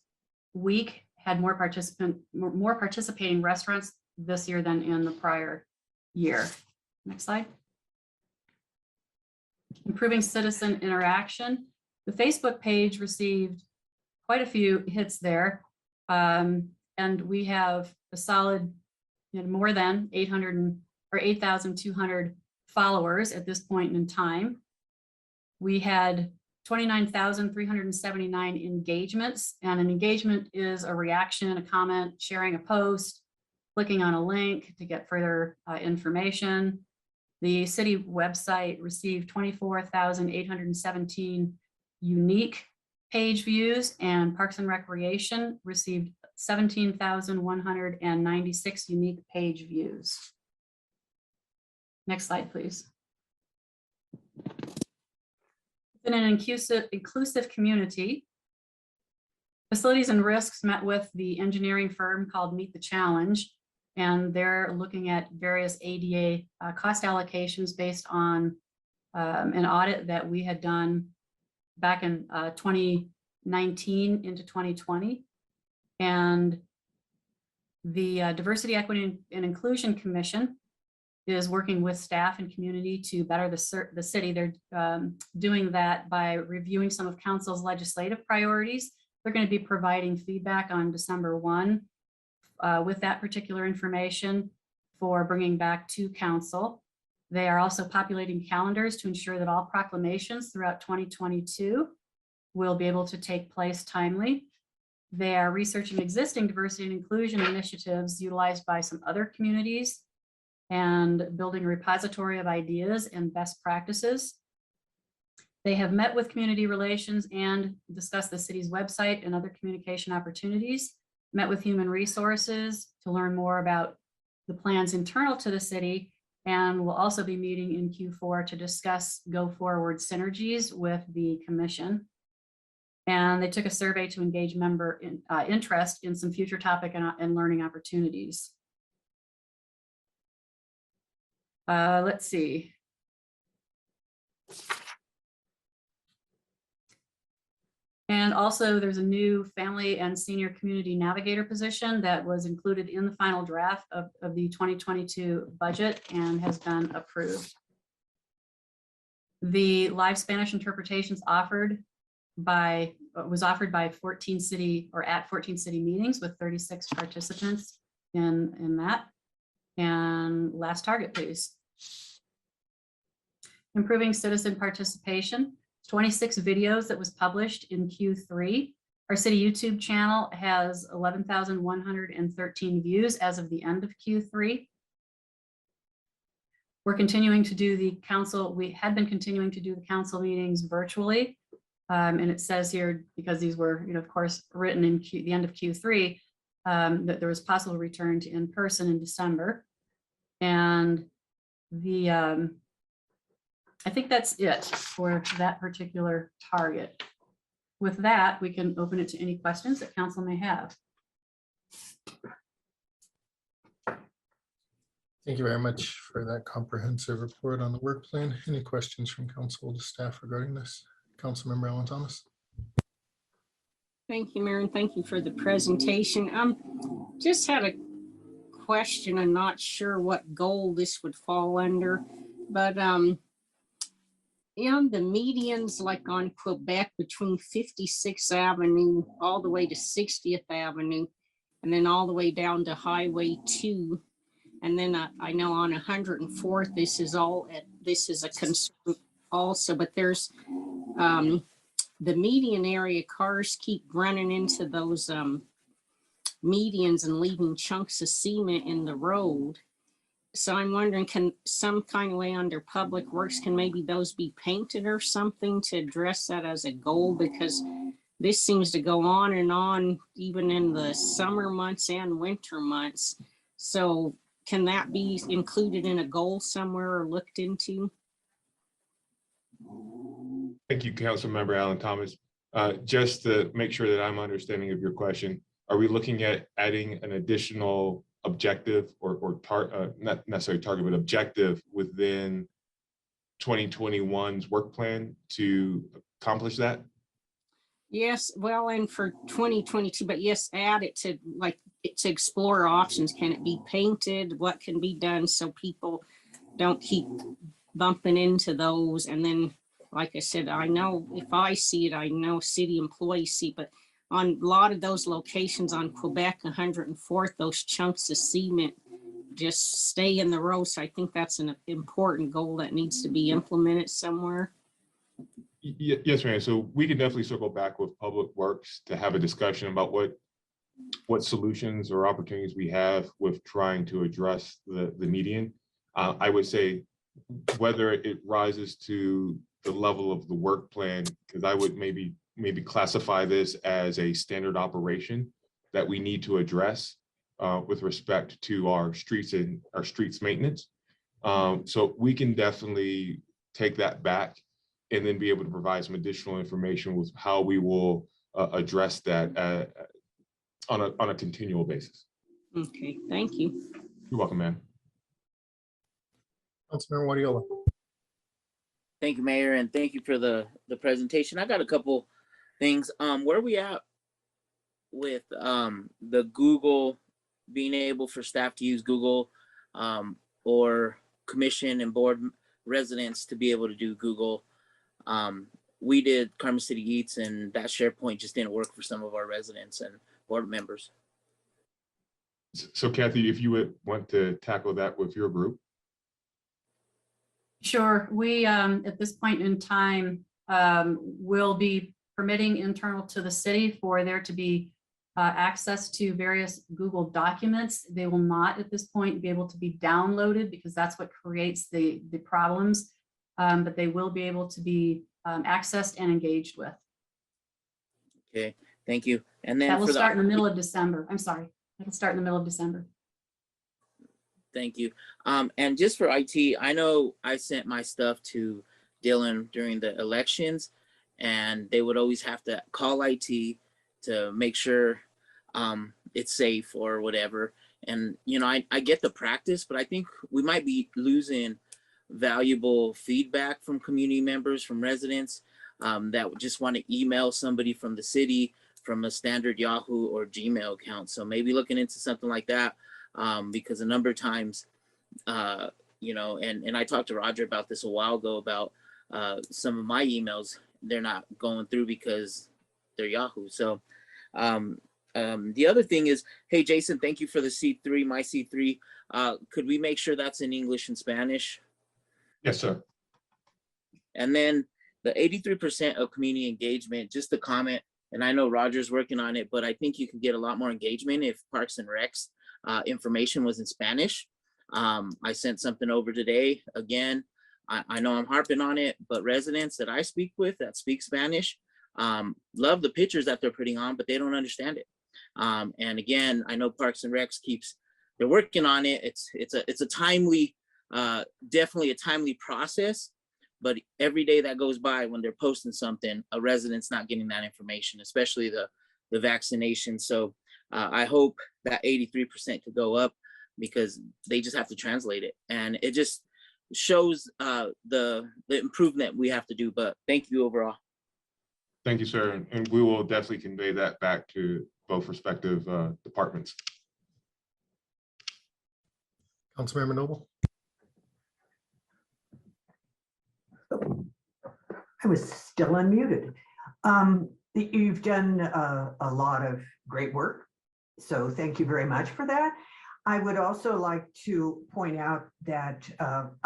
Week had more participating restaurants this year than in the prior year. Next slide. Improving citizen interaction. The Facebook page received quite a few hits there. And we have a solid more than 8,200 followers at this point in time. We had 29,379 engagements, and an engagement is a reaction, a comment, sharing a post, clicking on a link to get further information. The city website received 24,817 unique page views, and Parks and Recreation received 17,196 unique page views. Next slide, please. In an inclusive community, Facilities and Risks met with the engineering firm called Meet the Challenge, and they're looking at various ADA cost allocations based on an audit that we had done back in 2019 into 2020. And the Diversity, Equity, and Inclusion Commission is working with staff and community to better the city. They're doing that by reviewing some of council's legislative priorities. They're going to be providing feedback on December 1 with that particular information for bringing back to council. They are also populating calendars to ensure that all proclamations throughout 2022 will be able to take place timely. They are researching existing diversity and inclusion initiatives utilized by some other communities and building a repository of ideas and best practices. They have met with community relations and discussed the city's website and other communication opportunities, met with human resources to learn more about the plans internal to the city, and will also be meeting in Q4 to discuss go forward synergies with the commission. And they took a survey to engage member interest in some future topic and learning opportunities. Let's see. And also there's a new family and senior community navigator position that was included in the final draft of the 2022 budget and has been approved. The live Spanish interpretations was offered by 14 city or at 14 city meetings with 36 participants in that. And last target, please. Improving citizen participation. 26 videos that was published in Q3. Our city YouTube channel has 11,113 views as of the end of Q3. We're continuing to do the council. We had been continuing to do the council meetings virtually. And it says here, because these were, of course, written in the end of Q3, that there was possible return to in-person in December. And I think that's it for that particular target. With that, we can open it to any questions that council may have. Thank you very much for that comprehensive report on the work plan. Any questions from council to staff regarding this? Councilmember Alan Thomas. Thank you, Mayor, and thank you for the presentation. Just had a question. I'm not sure what goal this would fall under, but And the medians like on Quebec between 56th Avenue all the way to 60th Avenue, and then all the way down to Highway 2. And then I know on 104th, this is a concern also, but there's the median area, cars keep running into those medians and leaving chunks of cement in the road. So I'm wondering, can some kind of way under Public Works, can maybe those be painted or something to address that as a goal? Because this seems to go on, even in the summer months and winter months. So can that be included in a goal somewhere or looked into? Thank you, Councilmember Alan Thomas. Just to make sure that I'm understanding of your question, are we looking at adding an additional objective or not necessarily target, but objective within 2021's work plan to accomplish that? Yes, well, and for 2022, but yes, add it to to explore options. Can it be painted? What can be done so people don't keep bumping into those? And then, like I said, I know if I see it, I know city employees see, but on a lot of those locations on Quebec 104th, those chunks of cement just stay in the road. So I think that's an important goal that needs to be implemented somewhere. Yes, ma'am. So we can definitely circle back with Public Works to have a discussion about what solutions or opportunities we have with trying to address the median. I would say whether it rises to the level of the work plan, because I would maybe classify this as a standard operation that we need to address with respect to our streets and our streets maintenance. So we can definitely take that back and then be able to provide some additional information with how we will address that on a continual basis. Okay, thank you. You're welcome, ma'am. Councilmember Wadiola. Thank you, Mayor, and thank you for the presentation. I got a couple things. Where are we at with the Google, being able for staff to use Google or commission and board residents to be able to do Google? We did Carmen City Eats, and that SharePoint just didn't work for some of our residents and board members. So Kathy, if you would want to tackle that with your group. Sure. We, at this point in time, will be permitting internal to the city for there to be access to various Google documents. They will not at this point be able to be downloaded because that's what creates the problems, but they will be able to be accessed and engaged with. Okay, thank you. And then that will start in the middle of December. I'm sorry, it'll start in the middle of December. Thank you. And just for IT, I know I sent my stuff to Dylan during the elections, and they would always have to call IT to make sure it's safe or whatever. And, you know, I get the practice, but I think we might be losing valuable feedback from community members, from residents that just want to email somebody from the city from a standard Yahoo or Gmail account. So maybe looking into something like that. Because a number of times, you know, and I talked to Roger about this a while ago about some of my emails, they're not going through because they're Yahoo. So the other thing is, hey, Jason, thank you for the C3, my C3. Could we make sure that's in English and Spanish? Yes, sir. And then the 83% of community engagement, just a comment, and I know Roger's working on it, but I think you could get a lot more engagement if Parks and Recs information was in Spanish. I sent something over today. Again, I know I'm harping on it, but residents that I speak with that speak Spanish love the pictures that they're putting on, but they don't understand it. And again, I know Parks and Recs they're working on it. It's a timely, definitely a timely process, but every day that goes by when they're posting something, a resident's not getting that information, especially the vaccination. So I hope that 83% could go up because they just have to translate it. And it just shows the improvement we have to do. But thank you overall. Thank you, sir. And we will definitely convey that back to both respective departments. Councilmember Noble. was still unmuted. You've done a lot of great work, so thank you very much for that. I would also like to point out that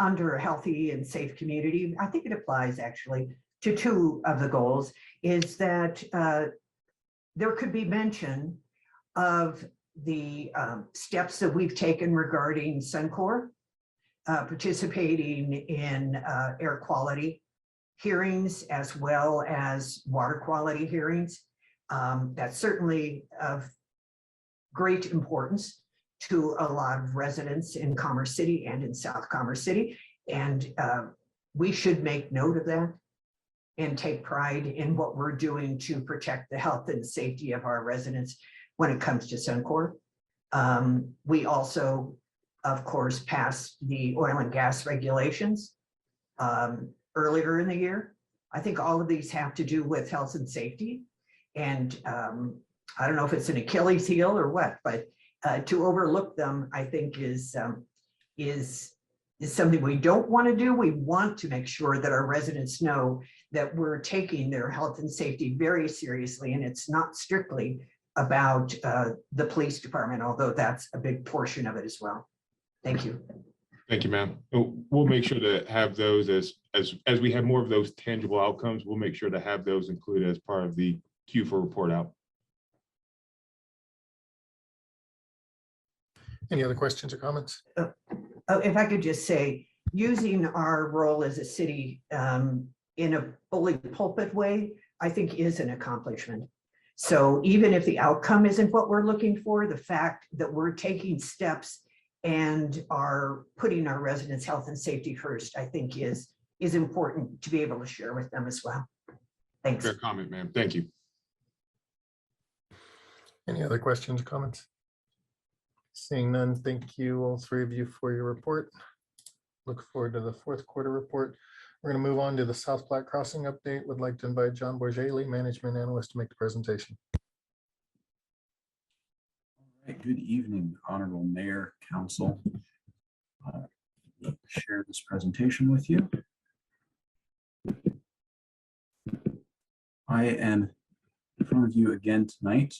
under a healthy and safe community, I think it applies actually to two of the goals, is that there could be mention of the steps that we've taken regarding Suncor, participating in air quality hearings as well as water quality hearings. That's certainly of great importance to a lot of residents in Commerce City and in South Commerce City. And we should make note of that and take pride in what we're doing to protect the health and safety of our residents when it comes to Suncor. We also, of course, passed the oil and gas regulations earlier in the year. I think all of these have to do with health and safety. And I don't know if it's an Achilles heel or what, but to overlook them, I think is something we don't want to do. We want to make sure that our residents know that we're taking their health and safety very seriously. And it's not strictly about the police department, although that's a big portion of it as well. Thank you. Thank you, ma'am. We'll make sure to have those as we have more of those tangible outcomes, we'll make sure to have those included as part of the Q4 report out. Any other questions or comments? If I could just say, using our role as a city in a bully pulpit way, I think is an accomplishment. So even if the outcome isn't what we're looking for, the fact that we're taking steps and are putting our residents' health and safety first, I think is important to be able to share with them as well. Thanks. Fair comment, ma'am. Thank you. Any other questions or comments? Seeing none, thank you all three of you for your report. Look forward to the fourth quarter report. We're going to move on to the South Platte Crossing update. Would like to invite John Borgelli, Management Analyst, to make the presentation. Good evening, Honorable Mayor, Council. Share this presentation with you. I am in front of you again tonight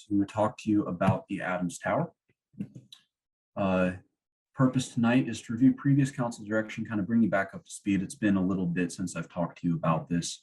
to talk to you about the Adams Tower. Purpose tonight is to review previous council direction, kind of bring you back up to speed. It's been a little bit since I've talked to you about this.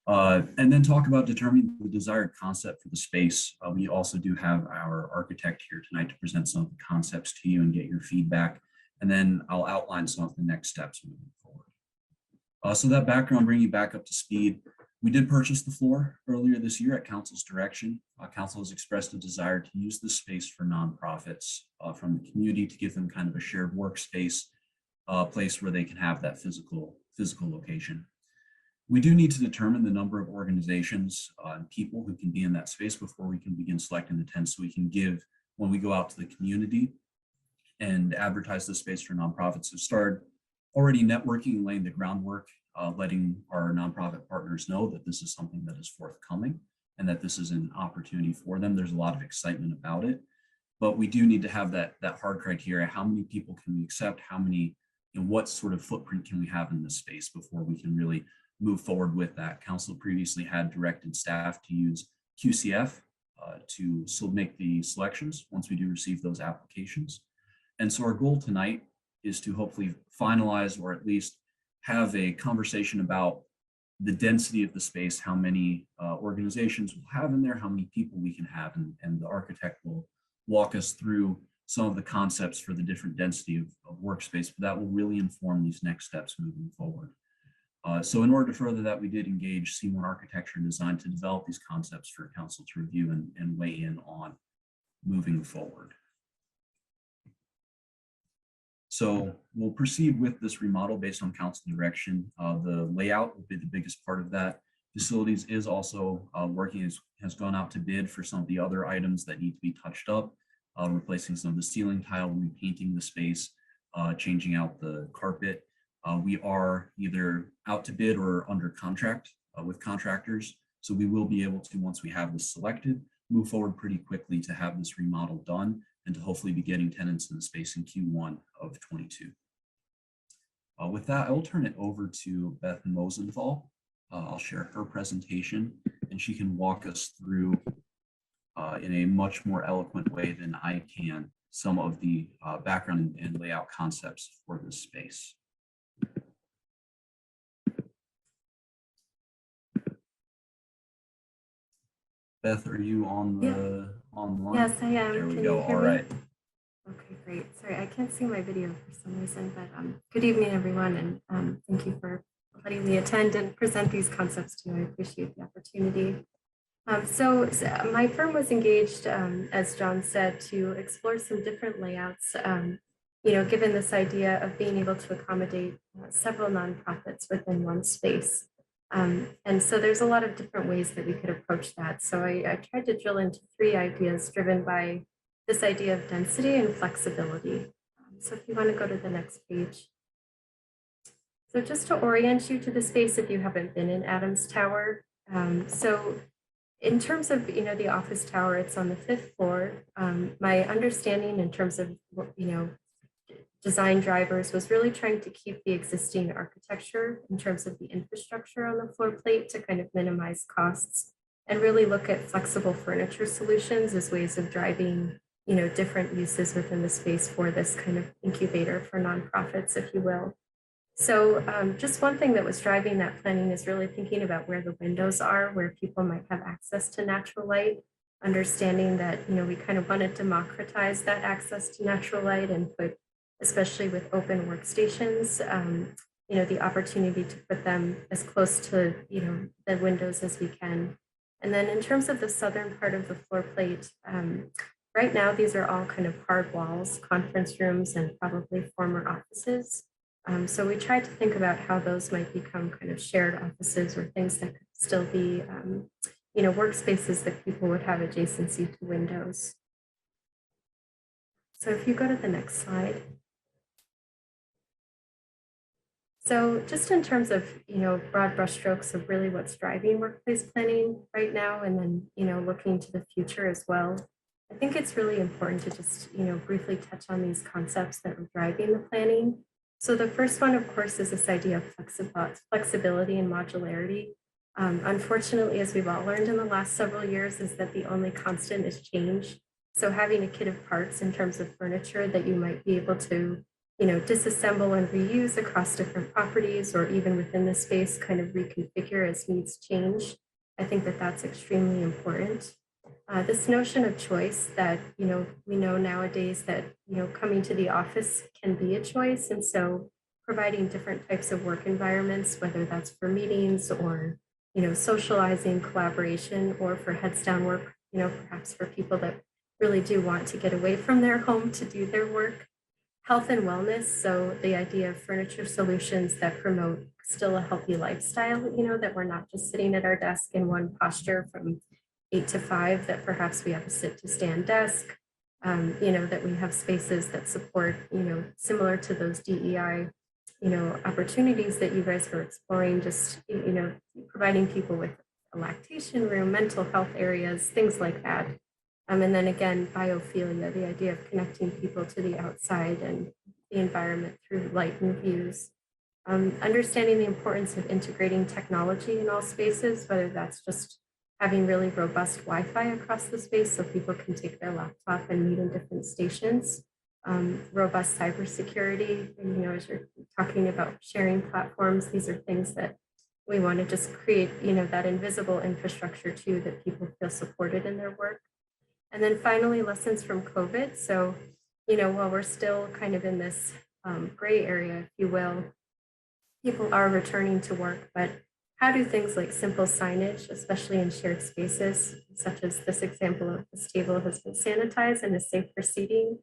And then talk about determining the desired concept for the space. We also do have our architect here tonight to present some of the concepts to you and get your feedback. And then I'll outline some of the next steps moving forward. So that background, bring you back up to speed. We did purchase the floor earlier this year at council's direction. Council has expressed a desire to use this space for nonprofits from the community to give them kind of a shared workspace, place where they can have that physical location. We do need to determine the number of organizations and people who can be in that space before we can begin selecting the tents, so we can give, when we go out to the community and advertise the space for nonprofits, so start already networking and laying the groundwork, letting our nonprofit partners know that this is something that is forthcoming and that this is an opportunity for them. There's a lot of excitement about it, but we do need to have that hard criteria. How many people can we accept? How many, and what sort of footprint can we have in this space before we can really move forward with that? Council previously had directed staff to use QCF to make the selections once we do receive those applications. And so our goal tonight is to hopefully finalize, or at least have a conversation about the density of the space, how many organizations we'll have in there, how many people we can have, and the architect will walk us through some of the concepts for the different density of workspace, but that will really inform these next steps moving forward. So in order to further that, we did engage C1 Architecture and Design to develop these concepts for council to review and weigh in on moving forward. So we'll proceed with this remodel based on council direction. The layout will be the biggest part of that. Facilities is also has gone out to bid for some of the other items that need to be touched up, replacing some of the ceiling tile, repainting the space, changing out the carpet. We are either out to bid or under contract with contractors. So we will be able to, once we have this selected, move forward pretty quickly to have this remodel done and to hopefully be getting tenants in the space in Q1 of 22. With that, I will turn it over to Beth Mosenthal. I'll share her presentation and she can walk us through in a much more eloquent way than I can some of the background and layout concepts for this space. Beth, are you on the online? Yes, I am. There we Can go. you hear All me? right. Okay, great. Sorry, I can't see my video for some reason, but good evening, everyone, and thank you for letting me attend and present these concepts to you. I appreciate the opportunity. So my firm was engaged, as John said, to explore some different layouts, given this idea of being able to accommodate several nonprofits within one space. And so there's a lot of different ways that we could approach that. So I tried to drill into 3 ideas driven by this idea of density and flexibility. So if you want to go to the next page. So just to orient you to the space if you haven't been in Adams Tower. So in terms of, the office tower, it's on the 5th floor. My understanding in terms of, design drivers was really trying to keep the existing architecture in terms of the infrastructure on the floor plate to kind of minimize costs and really look at flexible furniture solutions as ways of driving, different uses within the space for this kind of incubator for nonprofits, if you will. So just one thing that was driving that planning is really thinking about where the windows are, where people might have access to natural light, understanding that, we kind of want to democratize that access to natural light and put, especially with open workstations, the opportunity to put them as close to, the windows as we can. And then in terms of the southern part of the floor plate, right now, these are all kind of hard walls, conference rooms, and probably former offices. So we tried to think about how those might become kind of shared offices or things that could still be, workspaces that people would have adjacency to windows. So if you go to the next slide. So just in terms of, broad brushstrokes of really what's driving workplace planning right now, and then, looking to the future as well, I think it's really important to just, briefly touch on these concepts that are driving the planning. So the first one, of course, is this idea of flexibility and modularity. Unfortunately, as we've all learned in the last several years, is that the only constant is change. So having a kit of parts in terms of furniture that you might be able to, disassemble and reuse across different properties or even within the space, kind of reconfigure as needs change. I think that that's extremely important. This notion of choice that, we know nowadays that, coming to the office can be a choice. And so providing different types of work environments, whether that's for meetings or, socializing, collaboration, or for heads down work, perhaps for people that really do want to get away from their home to do their work. Health and wellness, so the idea of furniture solutions that promote still a healthy lifestyle, that we're not just sitting at our desk in one posture from 8 to 5, that perhaps we have a sit to stand desk, that we have spaces that support, similar to those DEI, opportunities that you guys were exploring, just, providing people with a lactation room, mental health areas, things like that. And then again, biophilia, the idea of connecting people to the outside and the environment through light and views. Understanding the importance of integrating technology in all spaces, whether that's just having really robust Wi-Fi across the space so people can take their laptop and meet in different stations. Robust cybersecurity, and as you're talking about sharing platforms, these are things that we want to just create, that invisible infrastructure too, that people feel supported in their work. And then finally, lessons from COVID. So, while we're still kind of in this gray area, if you will, people are returning to work, but how do things like simple signage, especially in shared spaces, such as this example of this table has been sanitized and is safe for seating,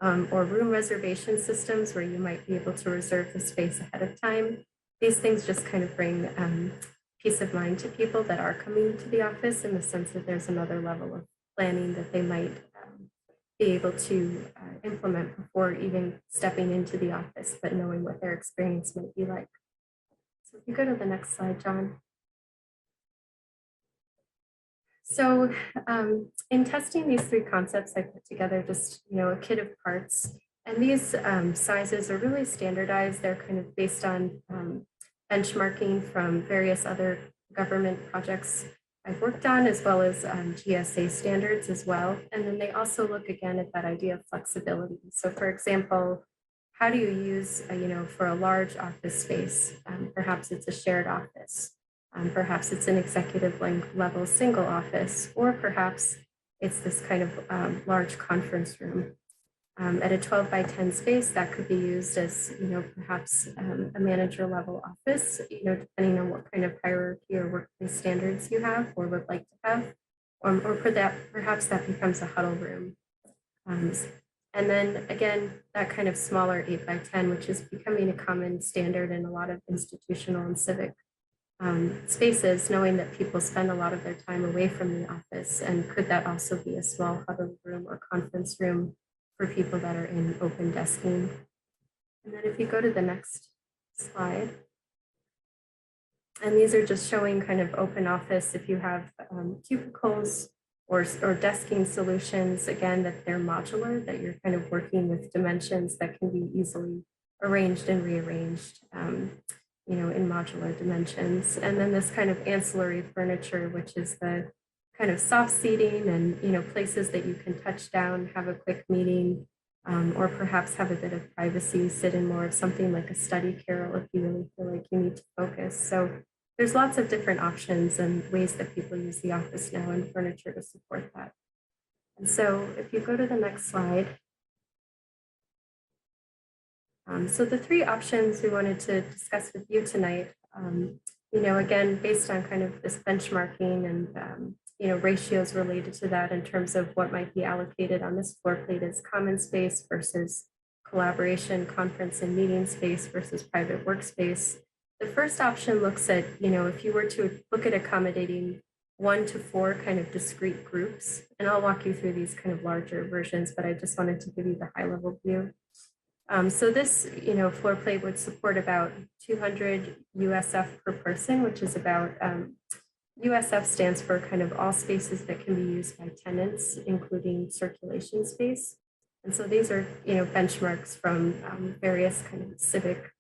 or room reservation systems where you might be able to reserve the space ahead of time. These things just kind of bring peace of mind to people that are coming to the office, in the sense that there's another level of planning that they might be able to implement before even stepping into the office, but knowing what their experience might be like. So if you go to the next slide, John. So in testing these 3 concepts, I put together just, a kit of parts. And these sizes are really standardized. They're kind of based on benchmarking from various other government projects I've worked on, as well as GSA standards as well. And then they also look again at that idea of flexibility. So for example, how do you use, for a large office space, perhaps it's a shared office, perhaps it's an executive level single office, or perhaps it's this kind of large conference room. At a 12 by 10 space, that could be used as, perhaps a manager level office, depending on what kind of hierarchy or workplace standards you have or would like to have, or perhaps that becomes a huddle room. And then again, that kind of smaller 8 by 10, which is becoming a common standard in a lot of institutional and civic spaces, knowing that people spend a lot of their time away from the office. And could that also be a small huddle room or conference room for people that are in open desking? And then if you go to the next slide, and these are just showing kind of open office, if you have cubicles or desking solutions, again, that they're modular, that you're kind of working with dimensions that can be easily arranged and rearranged, in modular dimensions. And then this kind of ancillary furniture, which is the kind of soft seating and, places that you can touch down, have a quick meeting, or perhaps have a bit of privacy, sit in more of something like a study carrel if you really feel like you need to focus. So there's lots of different options and ways that people use the office now and furniture to support that. And so if you go to the next slide. So the three options we wanted to discuss with you tonight, again, based on kind of this benchmarking and, ratios related to that in terms of what might be allocated on this floor plate as common space versus collaboration, conference and meeting space versus private workspace. The first option looks at, if you were to look at accommodating 1 to 4 kind of discrete groups, and I'll walk you through these kind of larger versions, but I just wanted to give you the high level view. So this, floor plate would support about 200 USF per person, which is about, USF stands for kind of all spaces that can be used by tenants, including circulation space. And so these are, benchmarks from various kind of civic,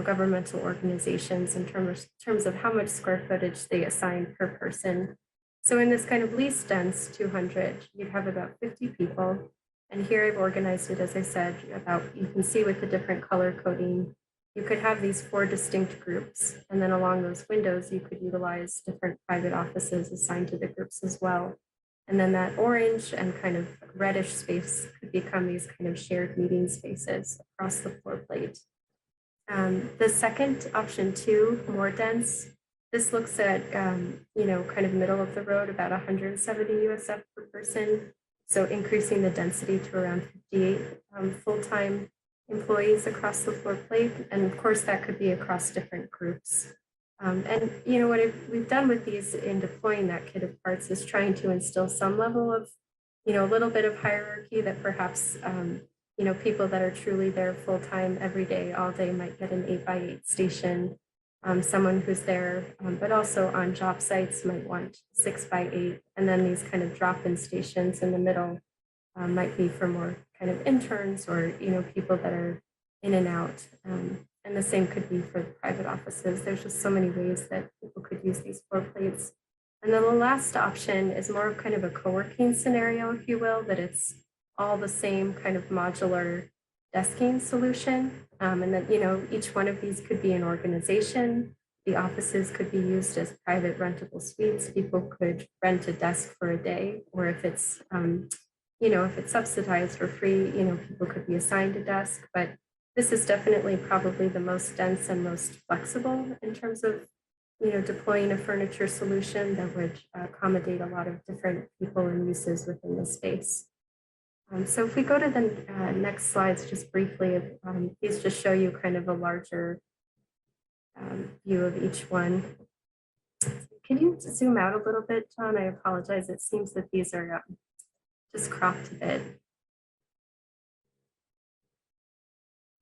governmental organizations in terms of how much square footage they assign per person. So in this kind of least dense 200, you'd have about 50 people. And here I've organized it, as I said, you can see with the different color coding, you could have these 4 distinct groups. And then along those windows, you could utilize different private offices assigned to the groups as well. And then that orange and kind of reddish space could become these kind of shared meeting spaces across the floor plate. The second option 2, more dense, this looks at, kind of middle of the road, about 170 USF per person. So increasing the density to around 58 full-time employees across the floor plate. And of course, that could be across different groups. And what we've done with these in deploying that kit of parts is trying to instill some level of, a little bit of hierarchy that perhaps, people that are truly there full-time every day, all day might get an 8 by 8 station. Someone who's there, but also on job sites might want 6 by 8. And then these kind of drop-in stations in the middle might be for more kind of interns or, people that are in and out. And the same could be for private offices. There's just so many ways that people could use these floor plates. And then the last option is more of kind of a co-working scenario, if you will, that it's all the same kind of modular desking solution. And then, each one of these could be an organization. The offices could be used as private rentable suites. People could rent a desk for a day, or if it's, if it's subsidized or free, people could be assigned a desk. But this is definitely probably the most dense and most flexible in terms of, deploying a furniture solution that would accommodate a lot of different people and uses within the space. So if we go to the next slides, just briefly, these just show you kind of a larger view of each one. Can you zoom out a little bit, John? I apologize. It seems that these are just cropped a bit.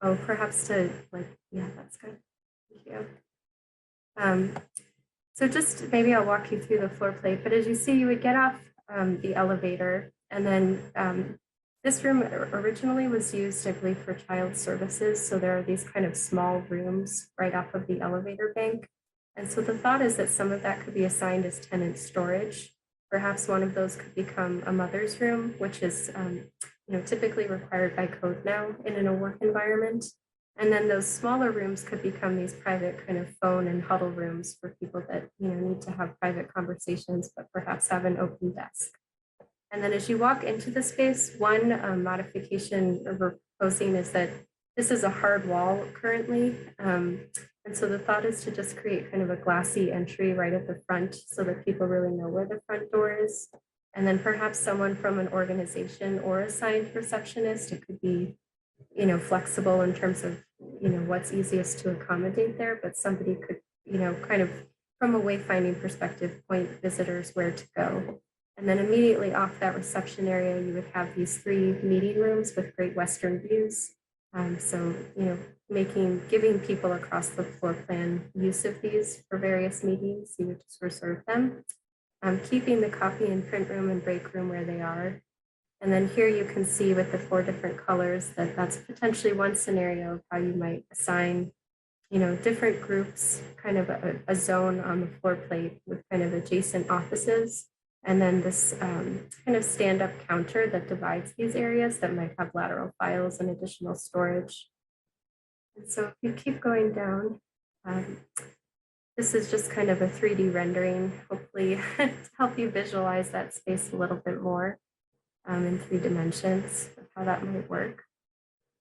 Oh, perhaps to yeah, that's good. Thank you. So just maybe I'll walk you through the floor plate, but as you see, you would get off the elevator and then This room originally was used, I believe, for child services. So there are these kind of small rooms right off of the elevator bank. And so the thought is that some of that could be assigned as tenant storage. Perhaps one of those could become a mother's room, which is typically required by code now in a work environment. And then those smaller rooms could become these private kind of phone and huddle rooms for people that need to have private conversations, but perhaps have an open desk. And then as you walk into the space, one modification we're proposing is that this is a hard wall currently. And so the thought is to just create kind of a glassy entry right at the front so that people really know where the front door is. And then perhaps someone from an organization or assigned receptionist, it could be, flexible in terms of, what's easiest to accommodate there, but somebody could, kind of from a wayfinding perspective, point visitors where to go. And then immediately off that reception area, you would have these 3 meeting rooms with great Western views. So, giving people across the floor plan use of these for various meetings, you would just reserve them. Keeping the copy and print room and break room where they are. And then here you can see with the 4 different colors that that's potentially one scenario of how you might assign, different groups, kind of a zone on the floor plate with kind of adjacent offices. And then this kind of stand-up counter that divides these areas that might have lateral files and additional storage. And so if you keep going down, this is just kind of a 3D rendering, hopefully to help you visualize that space a little bit more in 3 dimensions of how that might work.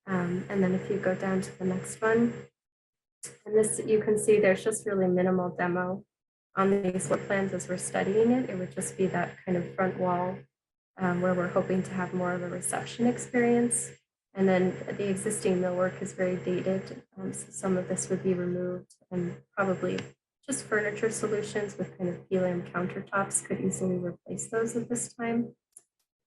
And then if you go down to the next one, and this you can see there's just really minimal demo on these floor plans as we're studying it. It would just be that kind of front wall where we're hoping to have more of a reception experience. And then the existing millwork is very dated. So some of this would be removed and probably just furniture solutions with kind of PLM countertops could easily replace those at this time.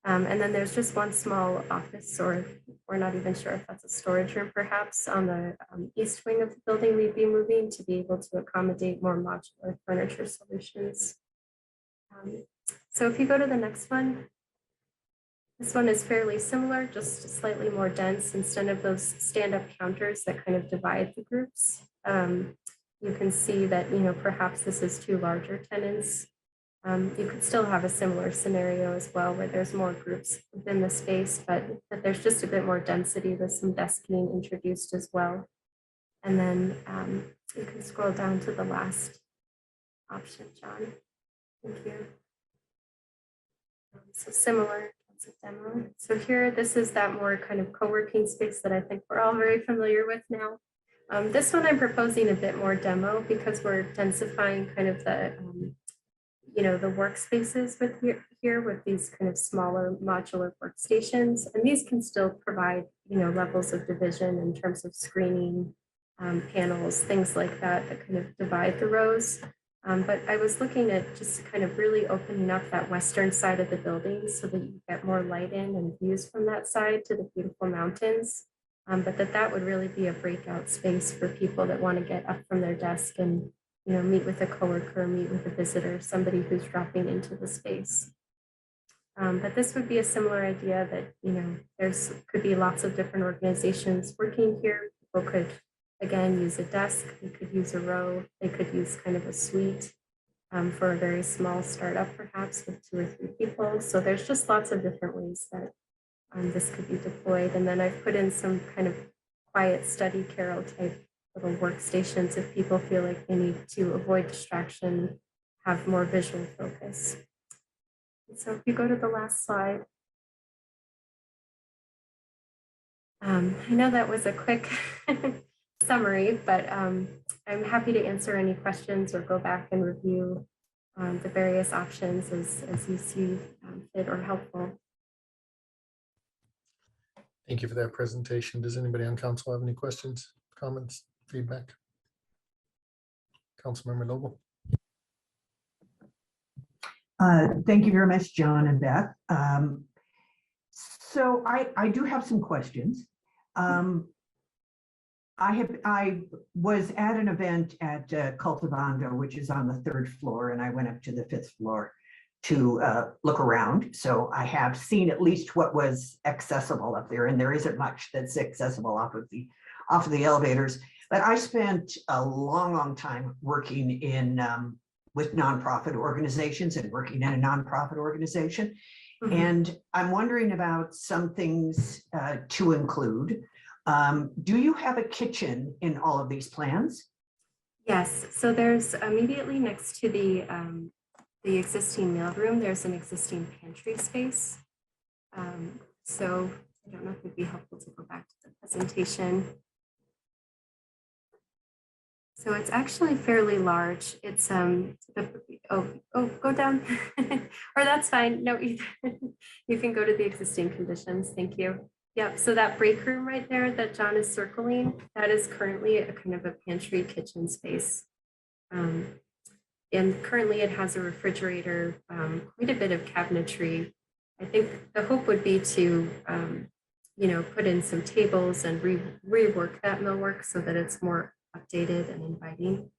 And then there's just one small office, or we're not even sure if that's a storage room, perhaps on the east wing of the building we'd be moving to be able to accommodate more modular furniture solutions. So if you go to the next one, this one is fairly similar, just slightly more dense. Instead of those stand-up counters that kind of divide the groups, you can see that, perhaps this is 2 larger tenants. You could still have a similar scenario as well, where there's more groups within the space, but there's just a bit more density with some desking introduced as well. And then you can scroll down to the last option, John. Thank you. So similar demo. So here, this is that more kind of co-working space that I think we're all very familiar with now. This one I'm proposing a bit more demo because we're densifying kind of the the workspaces with here with these kind of smaller modular workstations, and these can still provide levels of division in terms of screening, panels, things like that that kind of divide the rows. But I was looking at just kind of really opening up that western side of the building so that you get more light in and views from that side to the beautiful mountains. But that would really be a breakout space for people that want to get up from their desk and meet with a coworker, meet with a visitor, somebody who's dropping into the space. But this would be a similar idea that could be lots of different organizations working here. People could again use a desk, they could use a row, they could use kind of a suite for a very small startup, perhaps with 2 or 3 people. So there's just lots of different ways that this could be deployed. And then I've put in some kind of quiet study carrel type little workstations if people feel like they need to avoid distraction, have more visual focus. And so if you go to the last slide, I know that was a quick summary, but I'm happy to answer any questions or go back and review the various options as you see fit or helpful. Thank you for that presentation. Does anybody on council have any questions, comments, feedback? Councilmember Noble. Thank you very much, John and Beth. So I do have some questions. I was at an event at Cultivando, which is on the 3rd floor, and I went up to the 5th floor. look around. So I have seen at least what was accessible up there, and there isn't much that's accessible off of the elevators. But I spent a long time working in with nonprofit organizations and working in a nonprofit organization. Mhm. And I'm wondering about some things to include. Do you have a kitchen in all of these plans? Yes, so there's immediately next to the existing mailroom, there's an existing pantry space. So I don't know if it'd be helpful to go back to the presentation. So it's actually fairly large. It's go down, or that's fine. No, you can go to the existing conditions. Thank you. Yep. So that break room right there that John is circling, that is currently a kind of a pantry kitchen space. And currently it has a refrigerator, quite a bit of cabinetry. I think the hope would be to, put in some tables and rework that millwork so that it's more updated and inviting.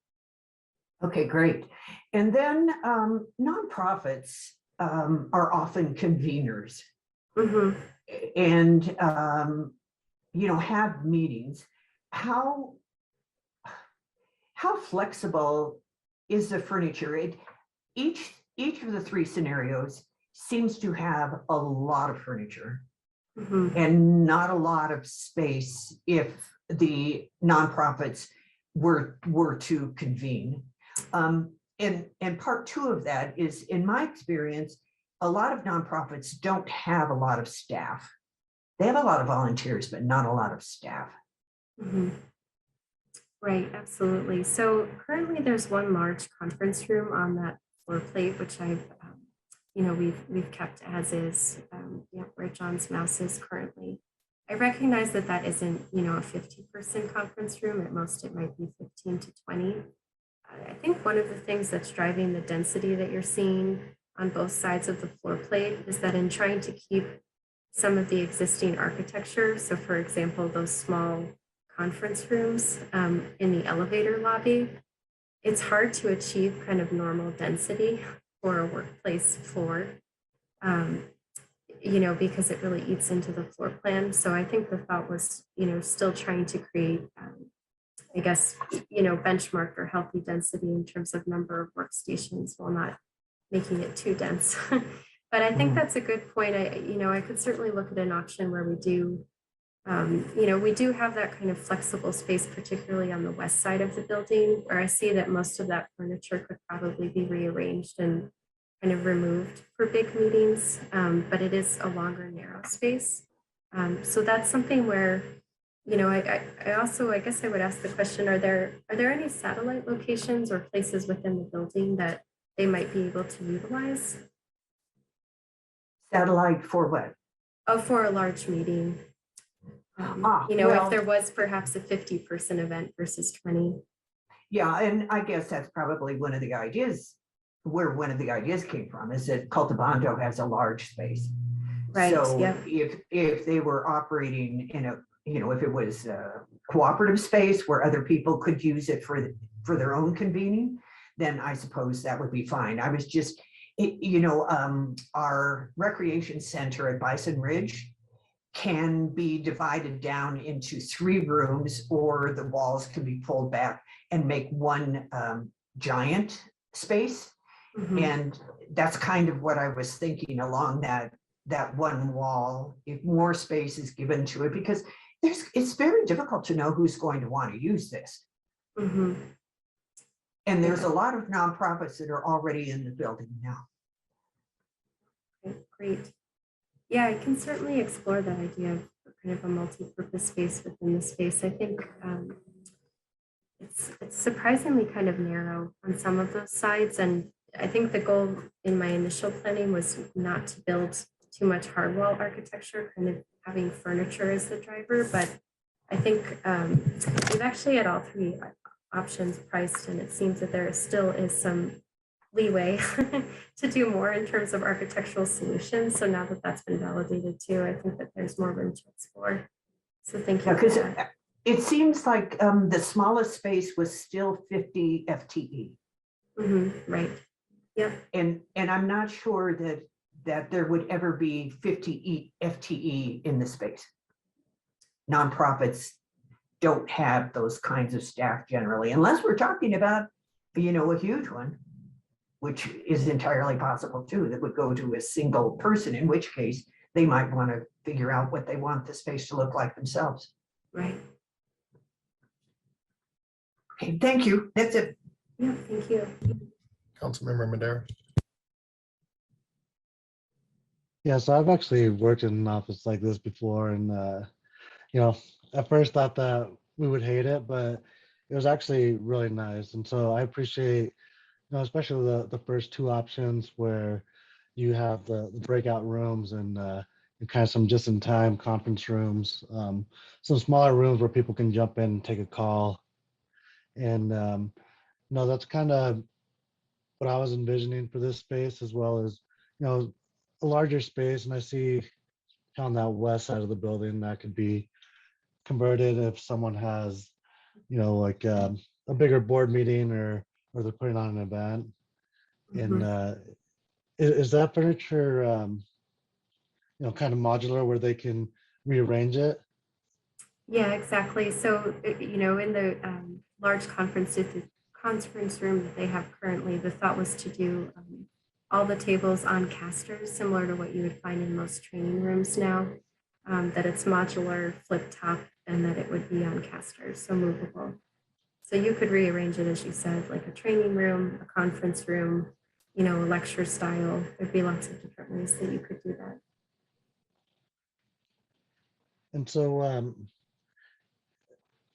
Okay, great. And then nonprofits are often conveners. Mm-hmm. And have meetings. How flexible is the furniture? Each of the three scenarios seems to have a lot of furniture. Mm-hmm. And not a lot of space if the nonprofits were to convene. And part two of that is, in my experience, a lot of nonprofits don't have a lot of staff. They have a lot of volunteers, but not a lot of staff. Mm-hmm. Right, absolutely. So currently there's one large conference room on that floor plate, which I've, we've kept as is, where John's mouse is currently. I recognize that that isn't, a 50-person conference room. At most, it might be 15 to 20. I think one of the things that's driving the density that you're seeing on both sides of the floor plate is that in trying to keep some of the existing architecture, so for example, those small conference rooms in the elevator lobby, it's hard to achieve kind of normal density for a workplace floor, because it really eats into the floor plan. So I think the thought was, still trying to create, benchmark or healthy density in terms of number of workstations while not making it too dense. But I think that's a good point. I could certainly look at an option where we do, we do have that kind of flexible space, particularly on the west side of the building, where I see that most of that furniture could probably be rearranged and kind of removed for big meetings, but it is a longer, narrow space. So that's something where, I guess I would ask the question, are there any satellite locations or places within the building that they might be able to utilize? Satellite for what? Oh, for a large meeting. If there was perhaps a 50-person event versus 20. Yeah, and I guess that's probably one of the ideas, where one of the ideas came from, is that Cultivando has a large space. Right. So Yep. if they were operating in a, if it was a cooperative space where other people could use it for their own convening, then I suppose that would be fine. I was just, our recreation center at Bison Ridge can be divided down into 3 rooms, or the walls can be pulled back and make one giant space. Mhm. And that's kind of what I was thinking along that one wall, if more space is given to it, because it's very difficult to know who's going to want to use this. Mhm. And there's a lot of nonprofits that are already in the building now. Okay, great. Yeah, I can certainly explore that idea of kind of a multi-purpose space within the space. I think it's surprisingly kind of narrow on some of those sides. And I think the goal in my initial planning was not to build too much hardwall architecture, kind of having furniture as the driver. But I think we've actually had all 3 options priced, and it seems that there still is some leeway to do more in terms of architectural solutions. So now that that's been validated too, I think that there's more room to explore. So thank you. Because it seems like the smallest space was still 50 FTE. Mm-hmm, right. And I'm not sure that there would ever be 50 FTE in the space. Nonprofits don't have those kinds of staff generally, unless we're talking about, a huge one, which is entirely possible too, that would go to a single person, in which case they might want to figure out what they want the space to look like themselves. Right. Okay, thank you. That's it. Yeah, thank you. Councilmember Madera. Yeah, so I've actually worked in an office like this before, and at first thought that we would hate it, but it was actually really nice. And so I appreciate, especially the first two options where you have the breakout rooms and kind of some just-in-time conference rooms, some smaller rooms where people can jump in and take a call. And that's kind of what I was envisioning for this space, as well as a larger space. And I see on that west side of the building that could be converted if someone has like a bigger board meeting or they're putting on an event. And is that furniture kind of modular where they can rearrange it? Yeah, exactly. So, in the large conference room that they have currently, the thought was to do all the tables on casters, similar to what you would find in most training rooms now, that it's modular, flip top, and that it would be on casters, so movable. So you could rearrange it, as you said, like a training room, a conference room, a lecture style. There'd be lots of different ways that you could do that. And so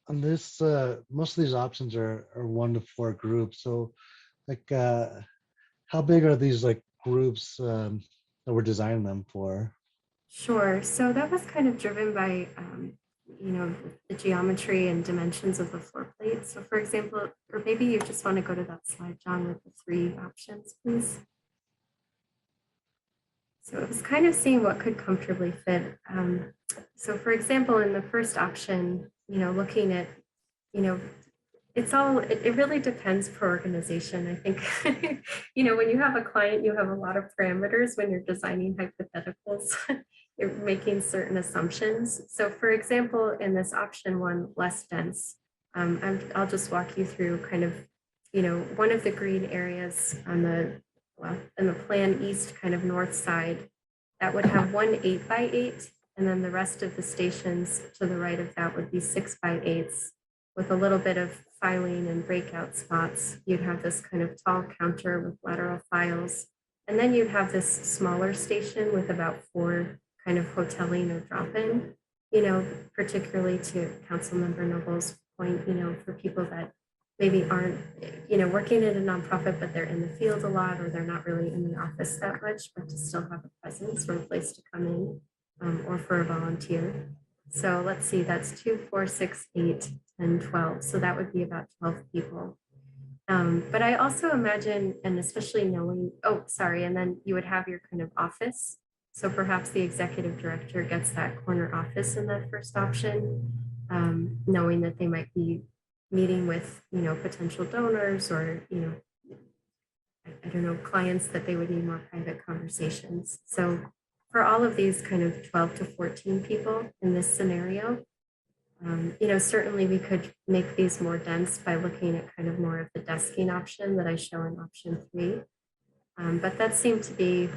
on this, most of these options are 1 to 4 groups. So like, how big are these like groups that we're designing them for? Sure. So that was kind of driven by, the geometry and dimensions of the floor plate. So for example, or maybe you just want to go to that slide, John, with the 3 options, please. So it was kind of seeing what could comfortably fit. So for example, in the first option, looking at, it really depends per organization. I think, when you have a client, you have a lot of parameters when you're designing hypotheticals. You're making certain assumptions. So for example, in this option 1, less dense, I'll just walk you through kind of, one of the green areas on in the plan east kind of north side, that would have 1 8x8, and then the rest of the stations to the right of that would be 6x8s with a little bit of filing and breakout spots. You'd have this kind of tall counter with lateral files, and then you'd have this smaller station with about 4 kind of hoteling or drop-in, particularly to Councilmember Noble's point, for people that maybe aren't, working at a nonprofit, but they're in the field a lot, or they're not really in the office that much, but to still have a presence or a place to come in, or for a volunteer. So let's see, that's 2, 4, 6, 8, 10, 12. So that would be about 12 people. But I also imagine, and especially knowing, and then you would have your kind of office. So perhaps the executive director gets that corner office in that first option, knowing that they might be meeting with, potential donors or, I don't know, clients that they would need more private conversations. So for all of these kind of 12 to 14 people in this scenario, certainly we could make these more dense by looking at kind of more of the desking option that I show in option 3. But that seemed to be,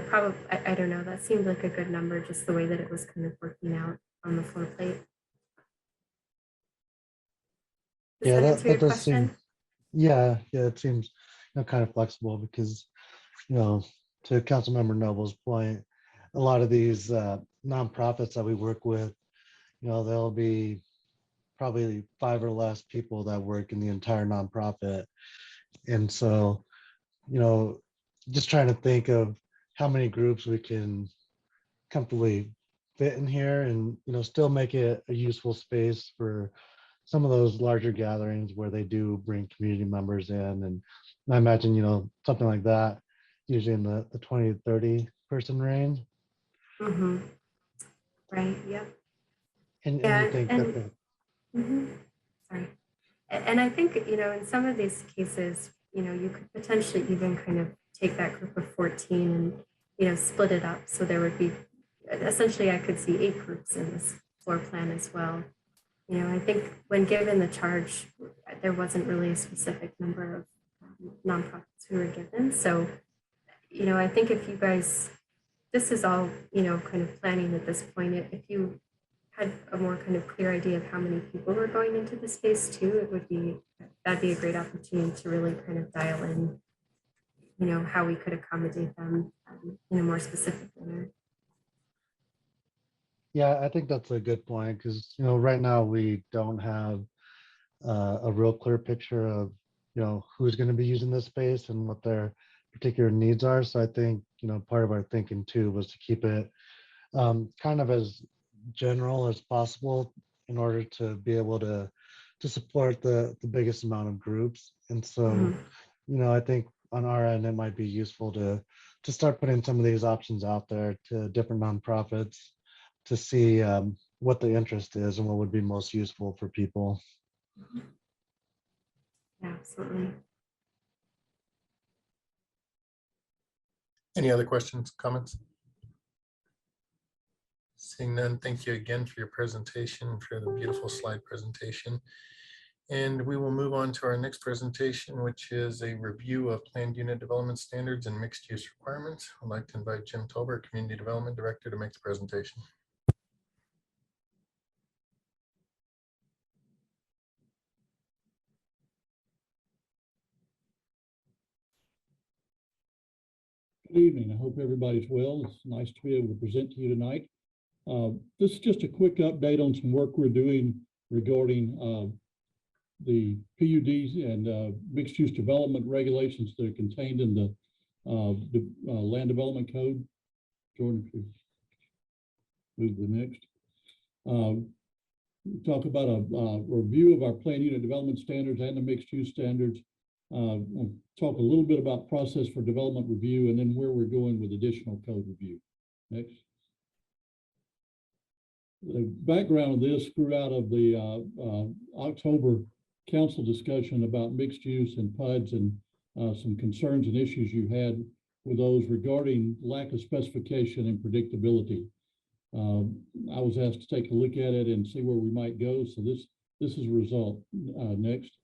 probably, I don't know, that seemed like a good number, just the way that it was kind of working out on the floor plate. Yeah, that does seem, yeah, it seems kind of flexible because, to Councilmember Noble's point, a lot of these nonprofits that we work with, there'll be probably 5 or less people that work in the entire nonprofit. And so, just trying to think of how many groups we can comfortably fit in here and, still make it a useful space for some of those larger gatherings where they do bring community members in. And I imagine, something like that, usually in the 20 to 30 person range. Mm-hmm. Right, yep. And Yeah, you think sorry. And I think, in some of these cases, you could potentially even kind of take that group of 14 and, split it up. So there would be, essentially, I could see 8 groups in this floor plan as well. I think when given the charge, there wasn't really a specific number of nonprofits who were given. So, I think if you guys, this is all, kind of planning at this point. If you had a more kind of clear idea of how many people were going into the space too, that'd be a great opportunity to really kind of dial in, how we could accommodate them in a more specific manner. Yeah, I think that's a good point because, right now we don't have a real clear picture of, who's going to be using this space and what their particular needs are. So I think, part of our thinking too was to keep it kind of as general as possible in order to be able to support the biggest amount of groups. And so, I think on our end, it might be useful to start putting some of these options out there to different nonprofits to see what the interest is and what would be most useful for people. Yeah, absolutely. Any other questions, comments? Seeing none, thank you again for your presentation, for the beautiful slide presentation. And we will move on to our next presentation, which is a review of planned unit development standards and mixed use requirements. I'd like to invite Jim Tolbert, Community Development Director, to make the presentation. Good evening. I hope everybody's well. It's nice to be able to present to you tonight. This is just a quick update on some work we're doing regarding the PUDs and mixed use development regulations that are contained in the Land Development Code. Jordan, please move to the next. Talk about a review of our planned unit development standards and the mixed use standards. I'll talk a little bit about process for development review and then where we're going with additional code review. Next. The background of this grew out of the October council discussion about mixed use and PUDs and some concerns and issues you had with those regarding lack of specification and predictability. I was asked to take a look at it and see where we might go. So this is a result. Next.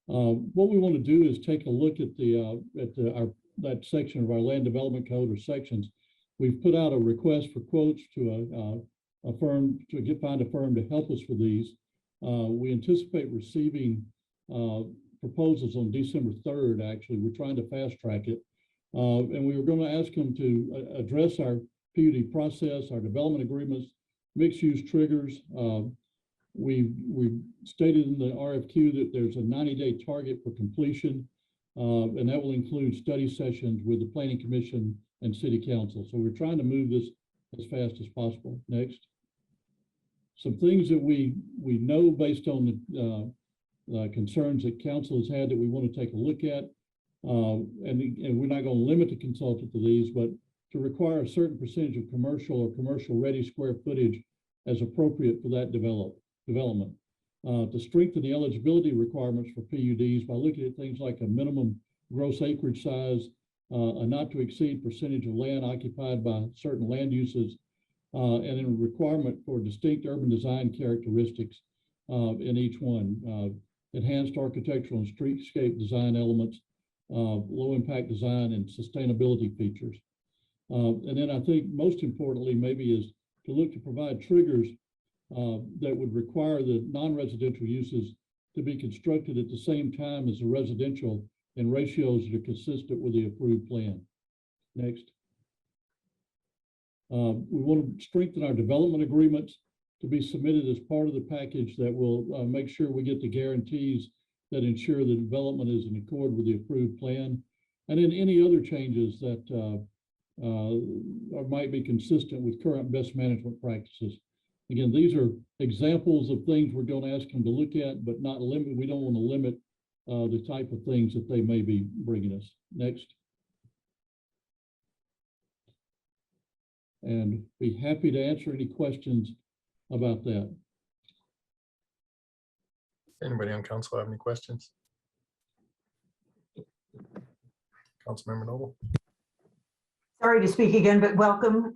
What we want to do is take a look at that section of our land development code or sections. We've put out a request for quotes to a firm find a firm to help us with these. We anticipate receiving proposals on December 3rd. Actually, we're trying to fast track it, and we were going to ask them to address our PUD process, our development agreements, mixed use triggers. We stated in the RFQ that there's a 90-day target for completion, and that will include study sessions with the Planning Commission and City Council. So we're trying to move this as fast as possible. Next. Some things that we know based on the concerns that Council has had that we want to take a look at, and we're not going to limit the consultant to these, but to require a certain percentage of commercial or commercial-ready square footage as appropriate for that development. To strengthen the eligibility requirements for PUDs by looking at things like a minimum gross acreage size, a not to exceed percentage of land occupied by certain land uses, and a requirement for distinct urban design characteristics in each one. Enhanced architectural and streetscape design elements, low impact design, and sustainability features. And then I think most importantly maybe is to look to provide triggers that would require the non-residential uses to be constructed at the same time as the residential in ratios that are consistent with the approved plan. Next. We want to strengthen our development agreements to be submitted as part of the package that will make sure we get the guarantees that ensure the development is in accord with the approved plan. And then any other changes that might be consistent with current best management practices. Again, these are examples of things we're going to ask them to look at, but not limit. We don't want to limit the type of things that they may be bringing us. Next. And be happy to answer any questions about that. Anybody on council have any questions? Councilmember Noble. Sorry to speak again, but welcome,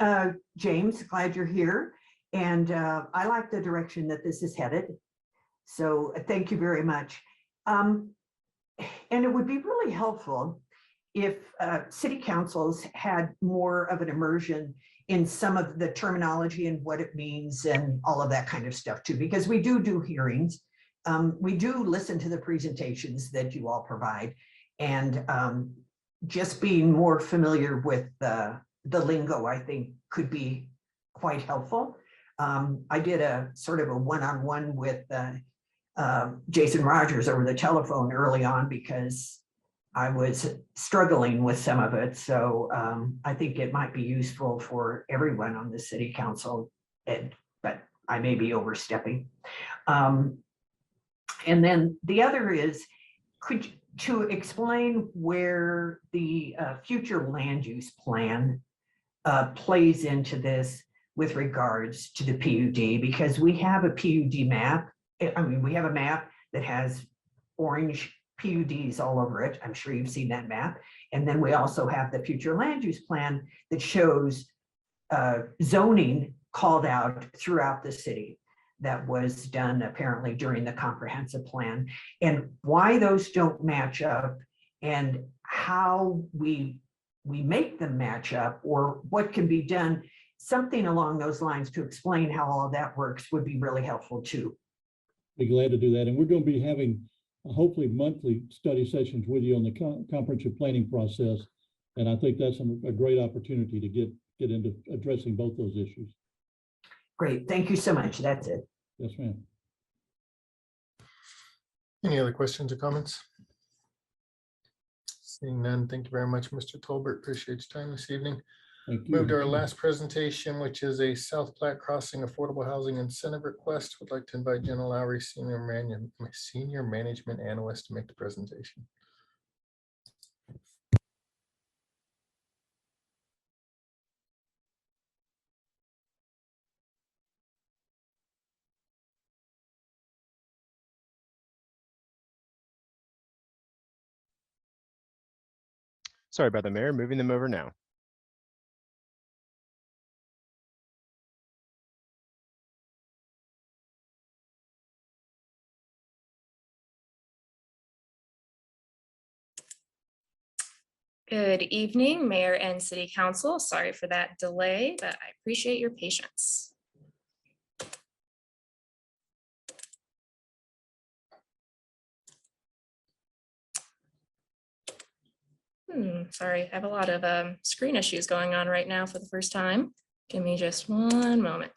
James. Glad you're here. And I like the direction that this is headed. So thank you very much. And it would be really helpful if city councils had more of an immersion in some of the terminology and what it means and all of that kind of stuff too, because we do hearings. We do listen to the presentations that you all provide, and just being more familiar with the lingo, I think, could be quite helpful. I did a sort of a one-on-one with Jason Rogers over the telephone early on because I was struggling with some of it. So I think it might be useful for everyone on the city council, but I may be overstepping. And then the other is, to explain where the future land use plan plays into this with regards to the PUD, because we have a PUD map. I mean, we have a map that has orange PUDs all over it. I'm sure you've seen that map. And then we also have the future land use plan that shows zoning called out throughout the city. That was done apparently during the comprehensive plan, and why those don't match up and how we make them match up, or what can be done, something along those lines to explain how all of that works would be really helpful too. Be glad to do that. And we're going to be having hopefully monthly study sessions with you on the comprehensive planning process. And I think that's a great opportunity to get into addressing both those issues. Great, thank you so much. That's it. Yes, ma'am. Any other questions or comments? Seeing none, thank you very much, Mr. Tolbert. Appreciate your time this evening. Thank you. Move to our last presentation, which is a South Platte Crossing Affordable Housing Incentive Request. Would like to invite Jenna Lowry, Senior Management Analyst, to make the presentation. Sorry about that, Mayor. Moving them over now. Good evening, Mayor and City Council. Sorry for that delay, but I appreciate your patience. Sorry, I have a lot of screen issues going on right now for the first time. Give me just one moment.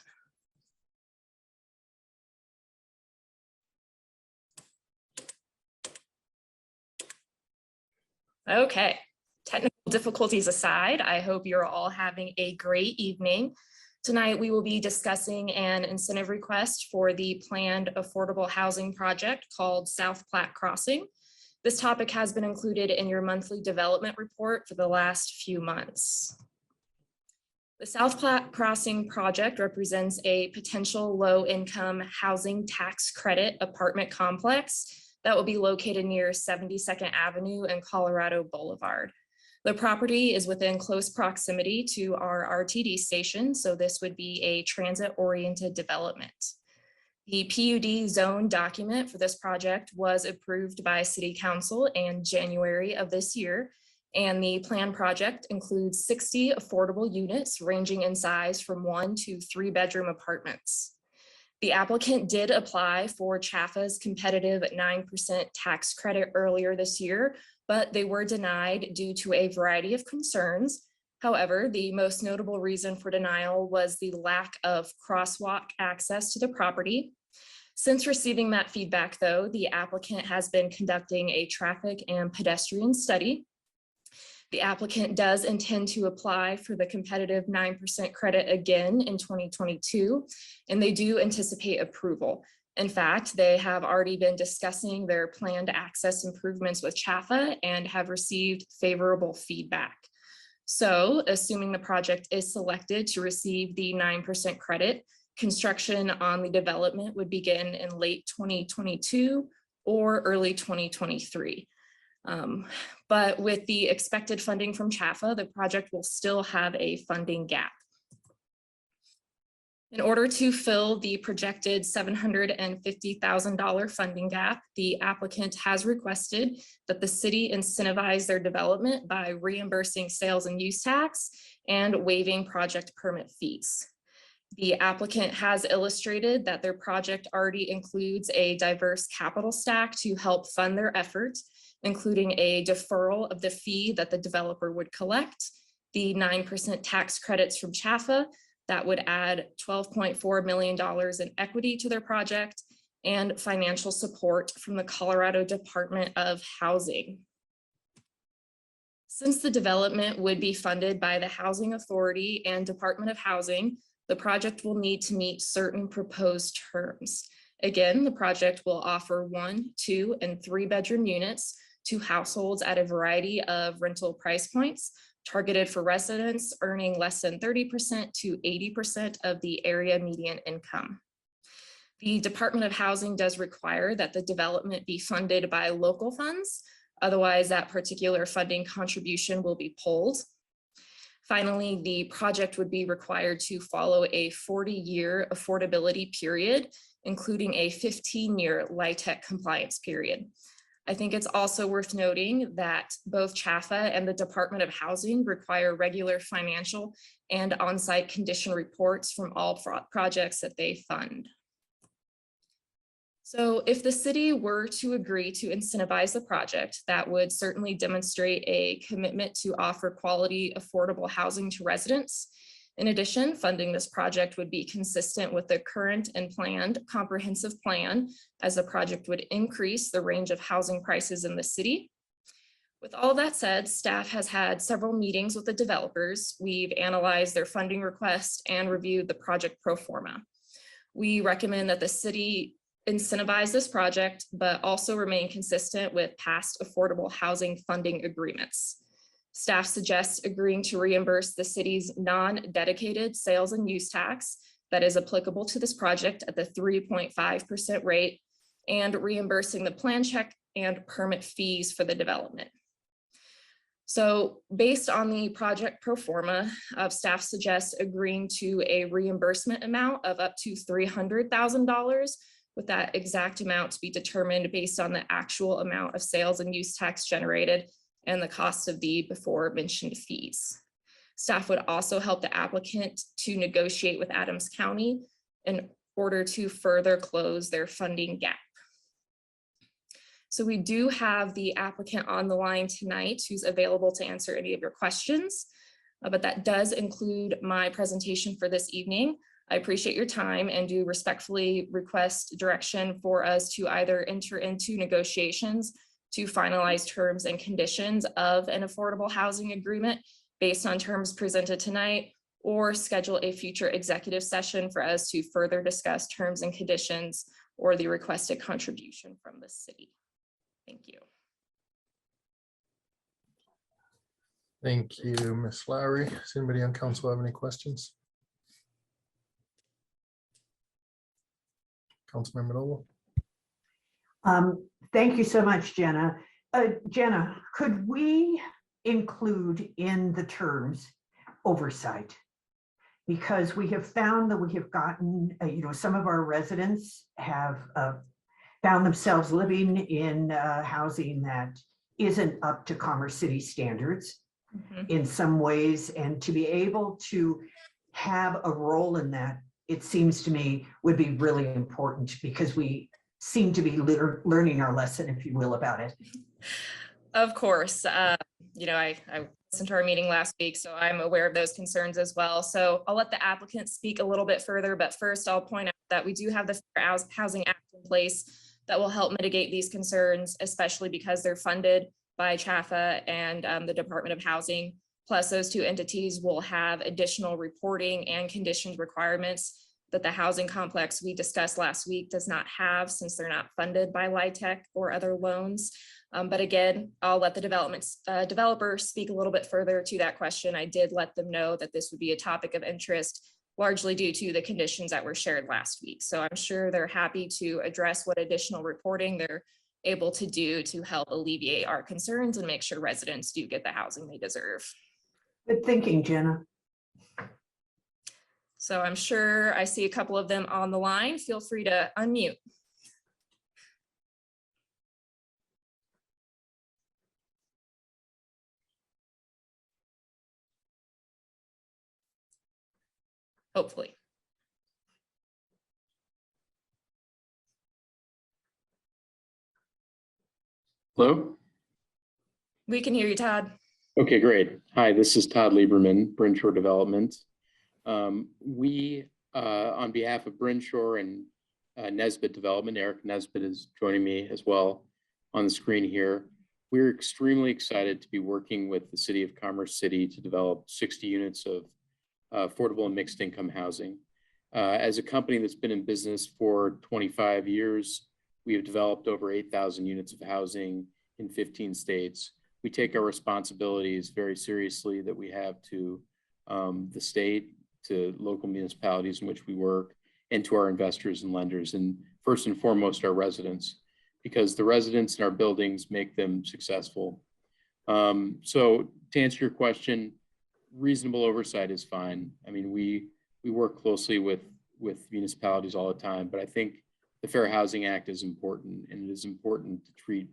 Okay, technical difficulties aside, I hope you're all having a great evening. Tonight, we will be discussing an incentive request for the planned affordable housing project called South Platte Crossing. This topic has been included in your monthly development report for the last few months. The South Platte Crossing project represents a potential low-income housing tax credit apartment complex that will be located near 72nd Avenue and Colorado Boulevard. The property is within close proximity to our RTD station, so this would be a transit-oriented development. The PUD zone document for this project was approved by City Council in January of this year, and the planned project includes 60 affordable units ranging in size from 1 to 3 bedroom apartments. The applicant did apply for CHFA's competitive 9% tax credit earlier this year, but they were denied due to a variety of concerns. However, the most notable reason for denial was the lack of crosswalk access to the property. Since receiving that feedback, though, the applicant has been conducting a traffic and pedestrian study. The applicant does intend to apply for the competitive 9% credit again in 2022, and they do anticipate approval. In fact, they have already been discussing their planned access improvements with CHFA and have received favorable feedback. So, assuming the project is selected to receive the 9% credit, construction on the development would begin in late 2022 or early 2023. But with the expected funding from CHAFA, the project will still have a funding gap. In order to fill the projected $750,000 funding gap, the applicant has requested that the city incentivize their development by reimbursing sales and use tax and waiving project permit fees. The applicant has illustrated that their project already includes a diverse capital stack to help fund their effort, including a deferral of the fee that the developer would collect, the 9% tax credits from CHAFA, that would add $12.4 million in equity to their project, and financial support from the Colorado Department of Housing. Since the development would be funded by the Housing Authority and Department of Housing, the project will need to meet certain proposed terms. Again, the project will offer 1, 2, and 3 bedroom units to households at a variety of rental price points, targeted for residents earning less than 30% to 80% of the area median income. The Department of Housing does require that the development be funded by local funds. Otherwise, that particular funding contribution will be pulled. Finally, the project would be required to follow a 40-year affordability period, including a 15-year LIHTC compliance period. I think it's also worth noting that both CHAFA and the Department of Housing require regular financial and on-site condition reports from all projects that they fund. So if the city were to agree to incentivize the project, that would certainly demonstrate a commitment to offer quality, affordable housing to residents. In addition, funding this project would be consistent with the current and planned comprehensive plan, as the project would increase the range of housing prices in the city. With all that said, staff has had several meetings with the developers. We've analyzed their funding request and reviewed the project pro forma. We recommend that the city incentivize this project, but also remain consistent with past affordable housing funding agreements. Staff suggests agreeing to reimburse the city's non-dedicated sales and use tax that is applicable to this project at the 3.5% rate, and reimbursing the plan check and permit fees for the development. So based on the project pro forma, staff suggests agreeing to a reimbursement amount of up to $300,000, with that exact amount to be determined based on the actual amount of sales and use tax generated and the cost of the before mentioned fees. Staff would also help the applicant to negotiate with Adams County in order to further close their funding gap. So we do have the applicant on the line tonight who's available to answer any of your questions, but that does include my presentation for this evening. I appreciate your time and do respectfully request direction for us to either enter into negotiations to finalize terms and conditions of an affordable housing agreement based on terms presented tonight, or schedule a future executive session for us to further discuss terms and conditions or the requested contribution from the city. Thank you. Thank you, Ms. Lowry. Does anybody on council have any questions? Councilmember Noble. Thank you so much, Jenna. Jenna, could we include in the terms oversight? Because we have found that we have gotten, some of our residents have found themselves living in housing that isn't up to Commerce City standards in some ways, and to be able to have a role in that, it seems to me, would be really important, because we seem to be learning our lesson, if you will, about it. Of course. I listened to our meeting last week, so I'm aware of those concerns as well. So I'll let the applicant speak a little bit further, but first I'll point out that we do have the Fair Housing Act in place that will help mitigate these concerns, especially because they're funded by CHAFA and the Department of Housing. Plus, those two entities will have additional reporting and conditions requirements that the housing complex we discussed last week does not have, since they're not funded by LIHTC or other loans. But again, I'll let the developer speak a little bit further to that question. I did let them know that this would be a topic of interest, largely due to the conditions that were shared last week. So I'm sure they're happy to address what additional reporting they're able to do to help alleviate our concerns and make sure residents do get the housing they deserve. Good thinking, Jenna. So I'm sure I see a couple of them on the line. Feel free to unmute. Hopefully. Hello? We can hear you, Todd. Okay, great. Hi, this is Todd Lieberman, Brinshore Development. We, on behalf of Brinshore and Nesbitt Development, Eric Nesbitt is joining me as well on the screen here. We're extremely excited to be working with the City of Commerce City to develop 60 units of affordable and mixed income housing. As a company that's been in business for 25 years, we have developed over 8,000 units of housing in 15 states. We take our responsibilities very seriously that we have to the state, to local municipalities in which we work, and to our investors and lenders, and first and foremost, our residents, because the residents in our buildings make them successful. So to answer your question, reasonable oversight is fine. I mean, we work closely with municipalities all the time, but I think the Fair Housing Act is important, and it is important to treat,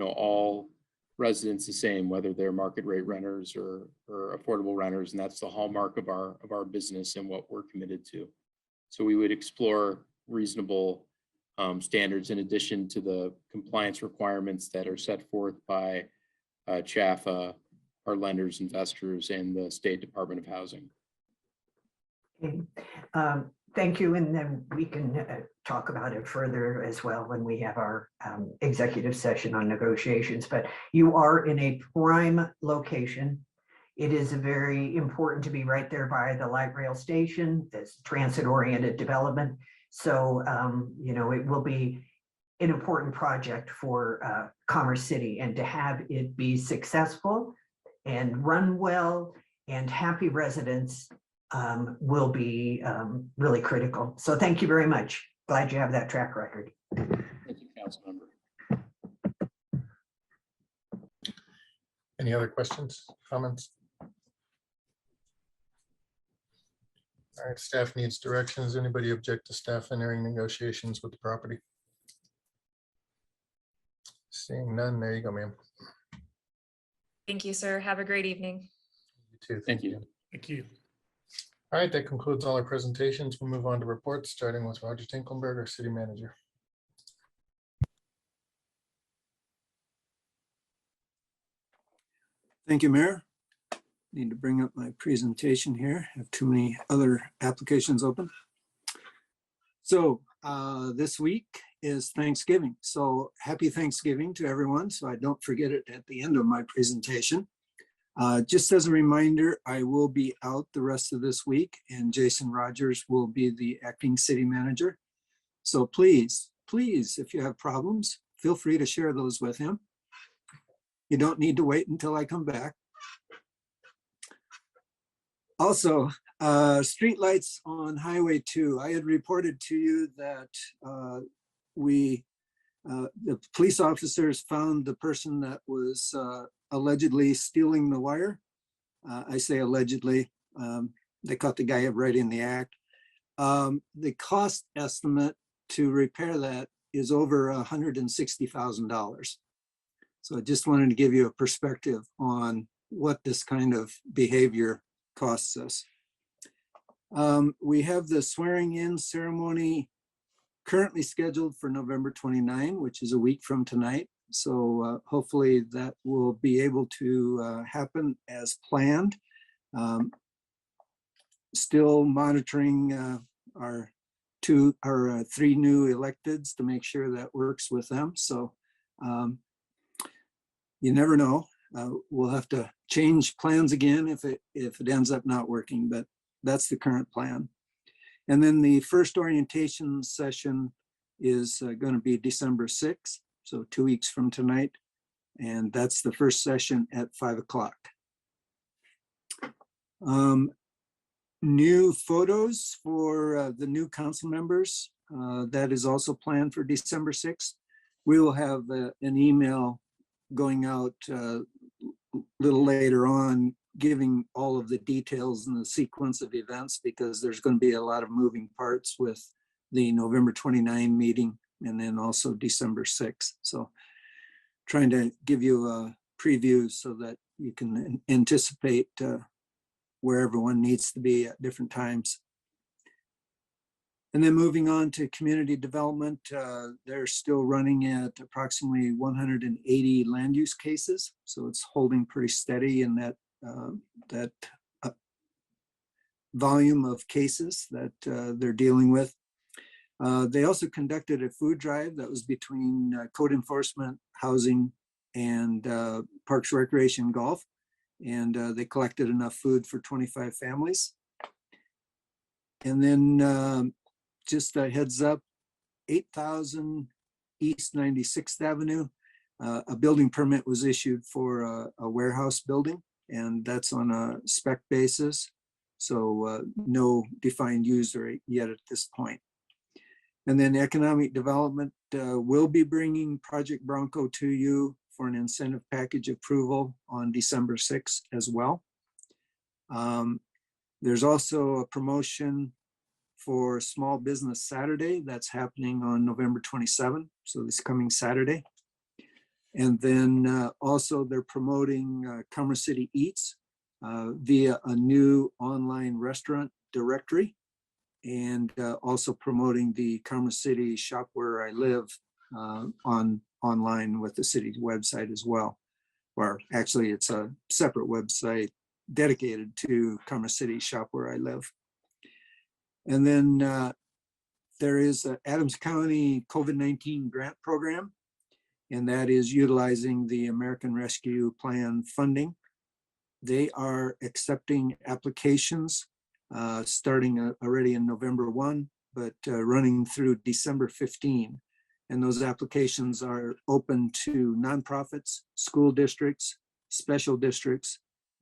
all residents the same, whether they're market rate renters or affordable renters, and that's the hallmark of our business and what we're committed to. So we would explore reasonable standards in addition to the compliance requirements that are set forth by CHAFA, our lenders, investors, and the State Department of Housing. Okay. Thank you. And then we can talk about it further as well when we have our executive session on negotiations. But you are in a prime location. It is very important to be right there by the light rail station. It's transit-oriented development. So, it will be an important project for Commerce City, and to have it be successful and run well and happy residents will be really critical. So thank you very much. Glad you have that track record. Thank you, Council Member. Any other questions, comments? All right, staff needs directions. Anybody object to staff entering negotiations with the property? Seeing none, there you go, ma'am. Thank you, sir. Have a great evening. You too. Thank you. Thank you. All right, that concludes all our presentations. We'll move on to reports, starting with Roger Tinkelberg, our city manager. Thank you, Mayor. Need to bring up my presentation here. I have too many other applications open. So this week is Thanksgiving. So happy Thanksgiving to everyone. So I don't forget it at the end of my presentation. Just as a reminder, I will be out the rest of this week, and Jason Rogers will be the acting city manager. So please, if you have problems, feel free to share those with him. You don't need to wait until I come back. Also, streetlights on Highway 2. I had reported to you that the police officers found the person that was allegedly stealing the wire. I say allegedly. They caught the guy right in the act. The cost estimate to repair that is over $160,000. So I just wanted to give you a perspective on what this kind of behavior costs us. We have the swearing in ceremony currently scheduled for November 29, which is a week from tonight. So hopefully that will be able to happen as planned. Still monitoring our three new electeds to make sure that works with them. So you never know. We'll have to change plans again if it ends up not working, but that's the current plan. And then the first orientation session is going to be December 6th, so 2 weeks from tonight. And that's the first session at 5 o'clock. New photos for the new council members. That is also planned for December 6th. we will have an email going out a little later on, giving all of the details and the sequence of events, because there's going to be a lot of moving parts with the November 29 meeting and then also December 6th. So trying to give you a preview so that you can anticipate where everyone needs to be at different times. And then moving on to community development, they're still running at approximately 180 land use cases. So it's holding pretty steady in that volume of cases that they're dealing with. They also conducted a food drive that was between code enforcement, housing, and Parks, Recreation, Golf. And they collected enough food for 25 families. And then just a heads up, 8,000 East 96th Avenue, a building permit was issued for a warehouse building, and that's on a spec basis. So no defined user yet at this point. And then economic development will be bringing Project Bronco to you for an incentive package approval on December 6th as well. There's also a promotion for Small Business Saturday that's happening on November 27th, so this coming Saturday. And then also they're promoting Commerce City Eats via a new online restaurant directory, and also promoting the Commerce City Shop Where I Live online with the city's website as well. Or actually it's a separate website dedicated to Commerce City Shop Where I Live. And then there is a Adams County COVID-19 grant program, and that is utilizing the American Rescue Plan funding. They are accepting applications starting already in November 1, but running through December 15. And those applications are open to nonprofits, school districts, special districts,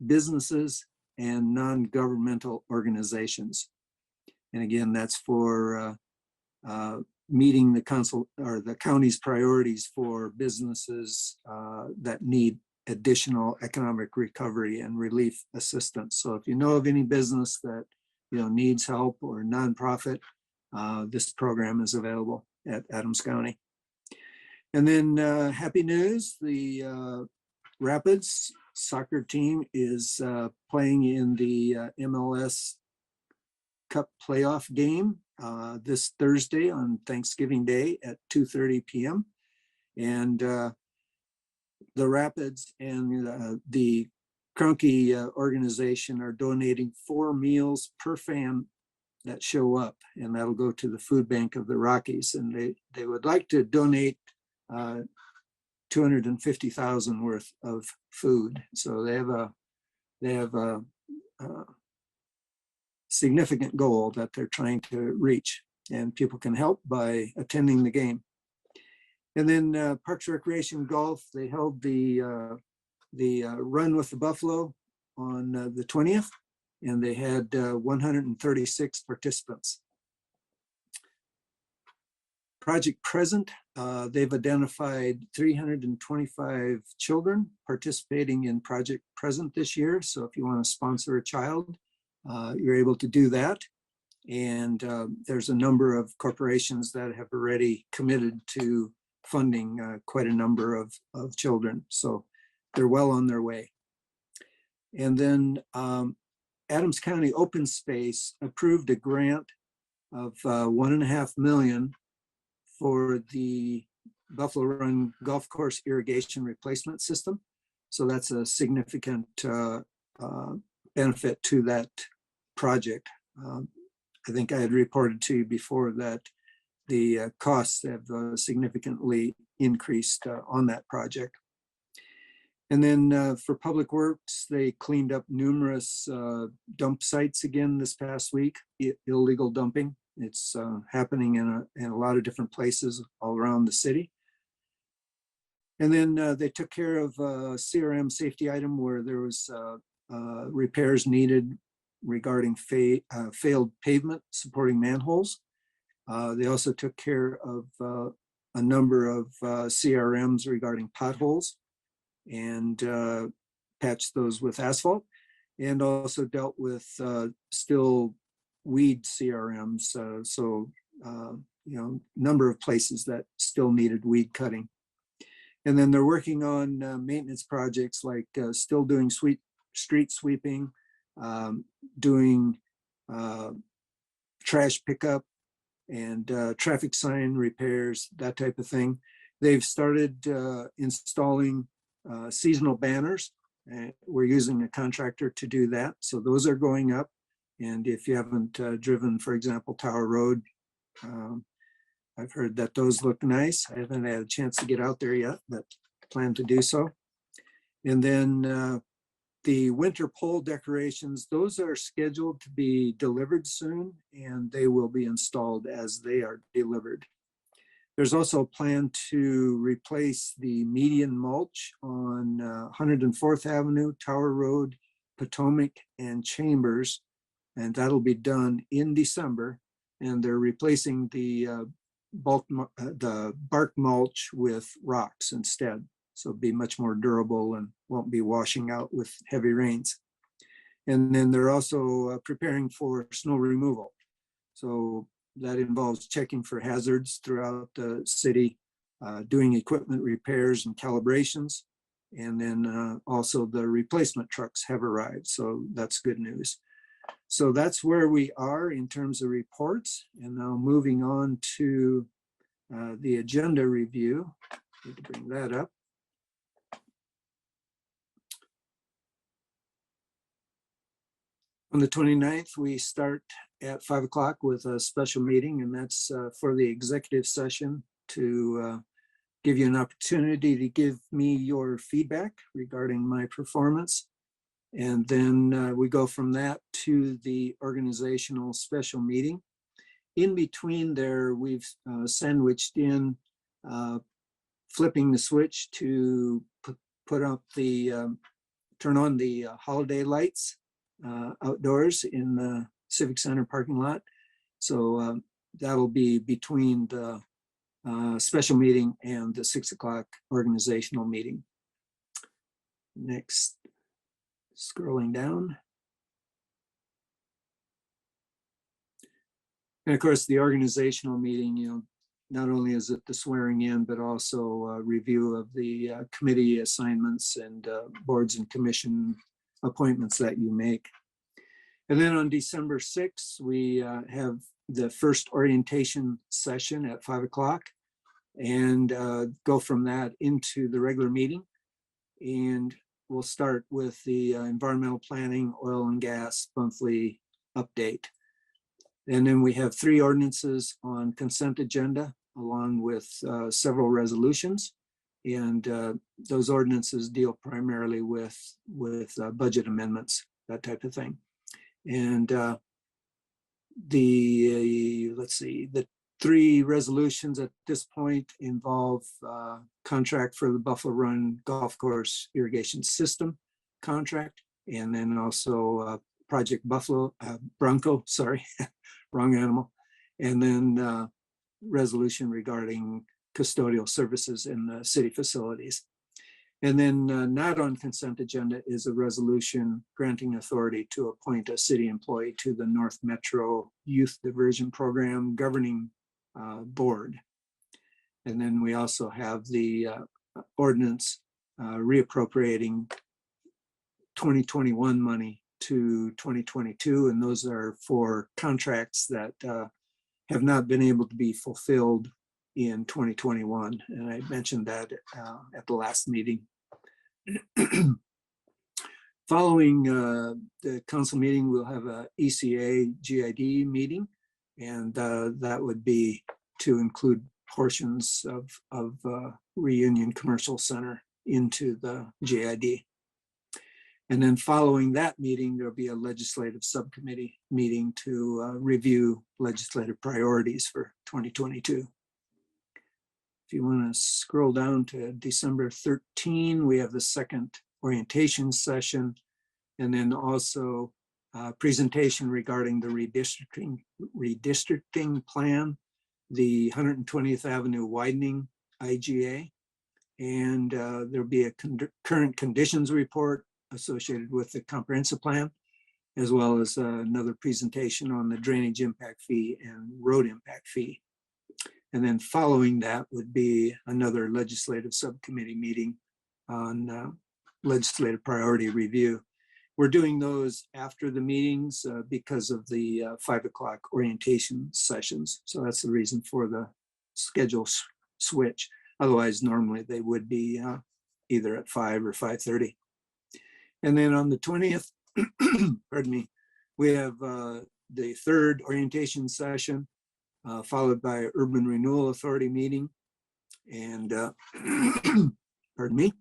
businesses, and non-governmental organizations. And again, that's for meeting the council or the county's priorities for businesses that need additional economic recovery and relief assistance. So if you know of any business that needs help or nonprofit, this program is available at Adams County. And then happy news, the Rapids soccer team is playing in the MLS Cup playoff game this Thursday on Thanksgiving Day at 2:30 p.m. And the Rapids and the Cronky organization are donating 4 meals per fan that show up, and that'll go to the food bank of the Rockies. And they would like to donate $250,000 worth of food. So they have a significant goal that they're trying to reach, and people can help by attending the game. And then Parks, Recreation, Golf, they held the Run with the Buffalo on the 20th, and they had 136 participants. Project Present, they've identified 325 children participating in Project Present this year. So if you want to sponsor a child, you're able to do that. And there's a number of corporations that have already committed to funding quite a number of children. So they're well on their way. And then Adams County Open Space approved a grant of $1.5 million for the Buffalo Run Golf Course irrigation replacement system. So that's a significant benefit to that project. I think I had reported to you before that the costs have significantly increased on that project. And then for Public Works, they cleaned up numerous dump sites again this past week, illegal dumping. It's happening in a lot of different places all around the city. And then they took care of a CRM safety item where there was repairs needed regarding failed pavement supporting manholes. They also took care of a number of CRMs regarding potholes and patched those with asphalt, and also dealt with still weed CRMs. Number of places that still needed weed cutting. And then they're working on maintenance projects like still doing street sweeping, doing trash pickup and traffic sign repairs, that type of thing. They've started installing seasonal banners. We're using a contractor to do that. So those are going up. And if you haven't driven, for example, Tower Road, I've heard that those look nice. I haven't had a chance to get out there yet, but plan to do so. And then the winter pole decorations, those are scheduled to be delivered soon, and they will be installed as they are delivered. There's also a plan to replace the median mulch on 104th Avenue, Tower Road, Potomac, and Chambers, and that'll be done in December. And they're replacing the bark mulch with rocks instead. So it'll be much more durable and won't be washing out with heavy rains. And then they're also preparing for snow removal. So that involves checking for hazards throughout the city, doing equipment repairs and calibrations. And then also the replacement trucks have arrived. So that's good news. So that's where we are in terms of reports. And now moving on to the agenda review. Need to bring that up. On the 29th, we start at 5 o'clock with a special meeting, and that's for the executive session to give you an opportunity to give me your feedback regarding my performance. And then we go from that to the organizational special meeting. In between there, we've sandwiched in flipping the switch to put up the, turn on the holiday lights outdoors in the Civic Center parking lot. So that'll be between the special meeting and the 6 o'clock organizational meeting. Next, scrolling down. And of course, the organizational meeting, not only is it the swearing in, but also a review of the committee assignments and boards and commission appointments that you make. And then on December 6th, we have the first orientation session at 5 o'clock and go from that into the regular meeting. And we'll start with the environmental planning, oil and gas monthly update. And then we have 3 ordinances on consent agenda, along with several resolutions. And those ordinances deal primarily with budget amendments, that type of thing. And the 3 resolutions at this point involve contract for the Buffalo Run Golf Course irrigation system contract, and then also Project Bronco, sorry, wrong animal, and then resolution regarding custodial services in the city facilities. And then not on consent agenda is a resolution granting authority to appoint a city employee to the North Metro Youth Diversion Program governing board. And then we also have the ordinance reappropriating 2021 money to 2022. And those are for contracts that have not been able to be fulfilled in 2021. And I mentioned that at the last meeting. Following the council meeting, we'll have a ECA GID meeting, and that would be to include portions of Reunion Commercial Center into the GID. And then following that meeting, there'll be a legislative subcommittee meeting to review legislative priorities for 2022. If you want to scroll down to December 13, we have the second orientation session, and then also a presentation regarding the redistricting plan the 120th Avenue widening IGA. And there'll be a current conditions report associated with the comprehensive plan, as well as another presentation on the drainage impact fee and road impact fee. And then following that would be another legislative subcommittee meeting on legislative priority review. We're doing those after the meetings because of the 5 o'clock orientation sessions. So that's the reason for the schedule switch. Otherwise, normally they would be either at 5 or 5:30. And then on the 20th, pardon me, we have the third orientation session, followed by Urban Renewal Authority meeting. And pardon me,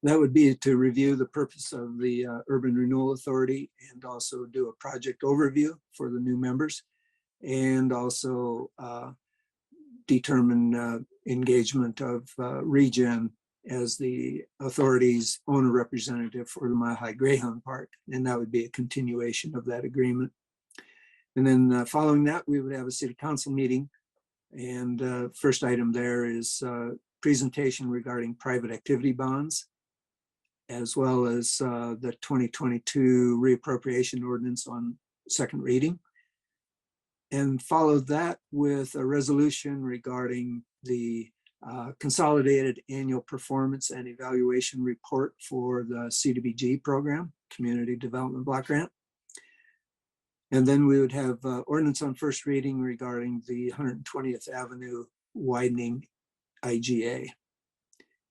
that would be to review the purpose of the Urban Renewal Authority and also do a project overview for the new members, and also determine engagement of Regen as the authority's owner representative for the Mile High Greyhound Park. And that would be a continuation of that agreement. And then following that, we would have a city council meeting. And first item there is presentation regarding private activity bonds, as well as the 2022 reappropriation ordinance on second reading. And followed that with a resolution regarding the consolidated annual performance and evaluation report for the CDBG program, Community Development Block Grant. And then we would have ordinance on first reading regarding the 120th Avenue widening IGA.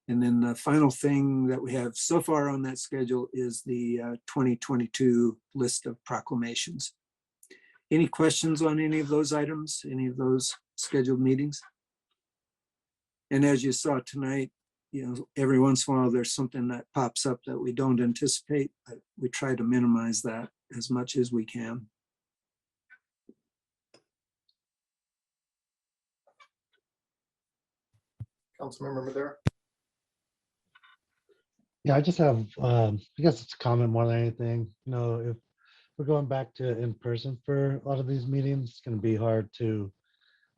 And then the final thing that we have so far on that schedule is the 2022 list of proclamations. Any questions on any of those items, any of those scheduled meetings? And as you saw tonight, you know, every once in a while there's something that pops up that we don't anticipate. But we try to minimize that as much as we can. Councilmember Madera. Yeah, I just have, I guess it's a comment more than anything. You know, if we're going back to in person for a lot of these meetings, it's going to be hard to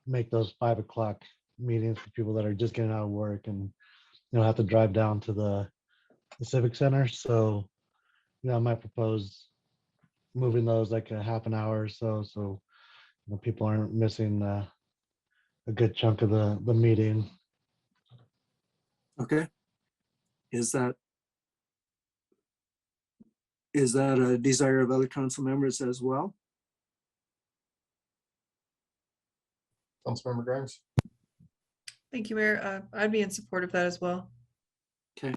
make those 5 o'clock meetings for people that are just getting out of work and, you know, have to drive down to the Civic Center. So, you know, I might propose moving those like a half an hour or so, so you know, people aren't missing a good chunk of the meeting. Okay. Is that a desire of other council members as well? Councilmember Grimes. Thank you, Mayor. I'd be in support of that as well. Okay.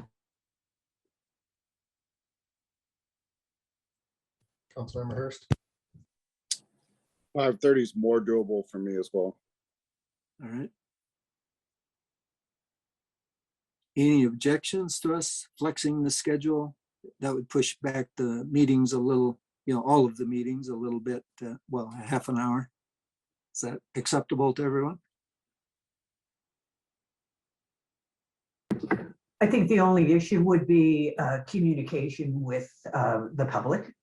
Councilmember Hurst. 5:30 is more doable for me as well. All right. Any objections to us flexing the schedule? That would push back the meetings a little, you know, all of the meetings a little bit, well, a half an hour. Is that acceptable to everyone? I think the only issue would be communication with the public.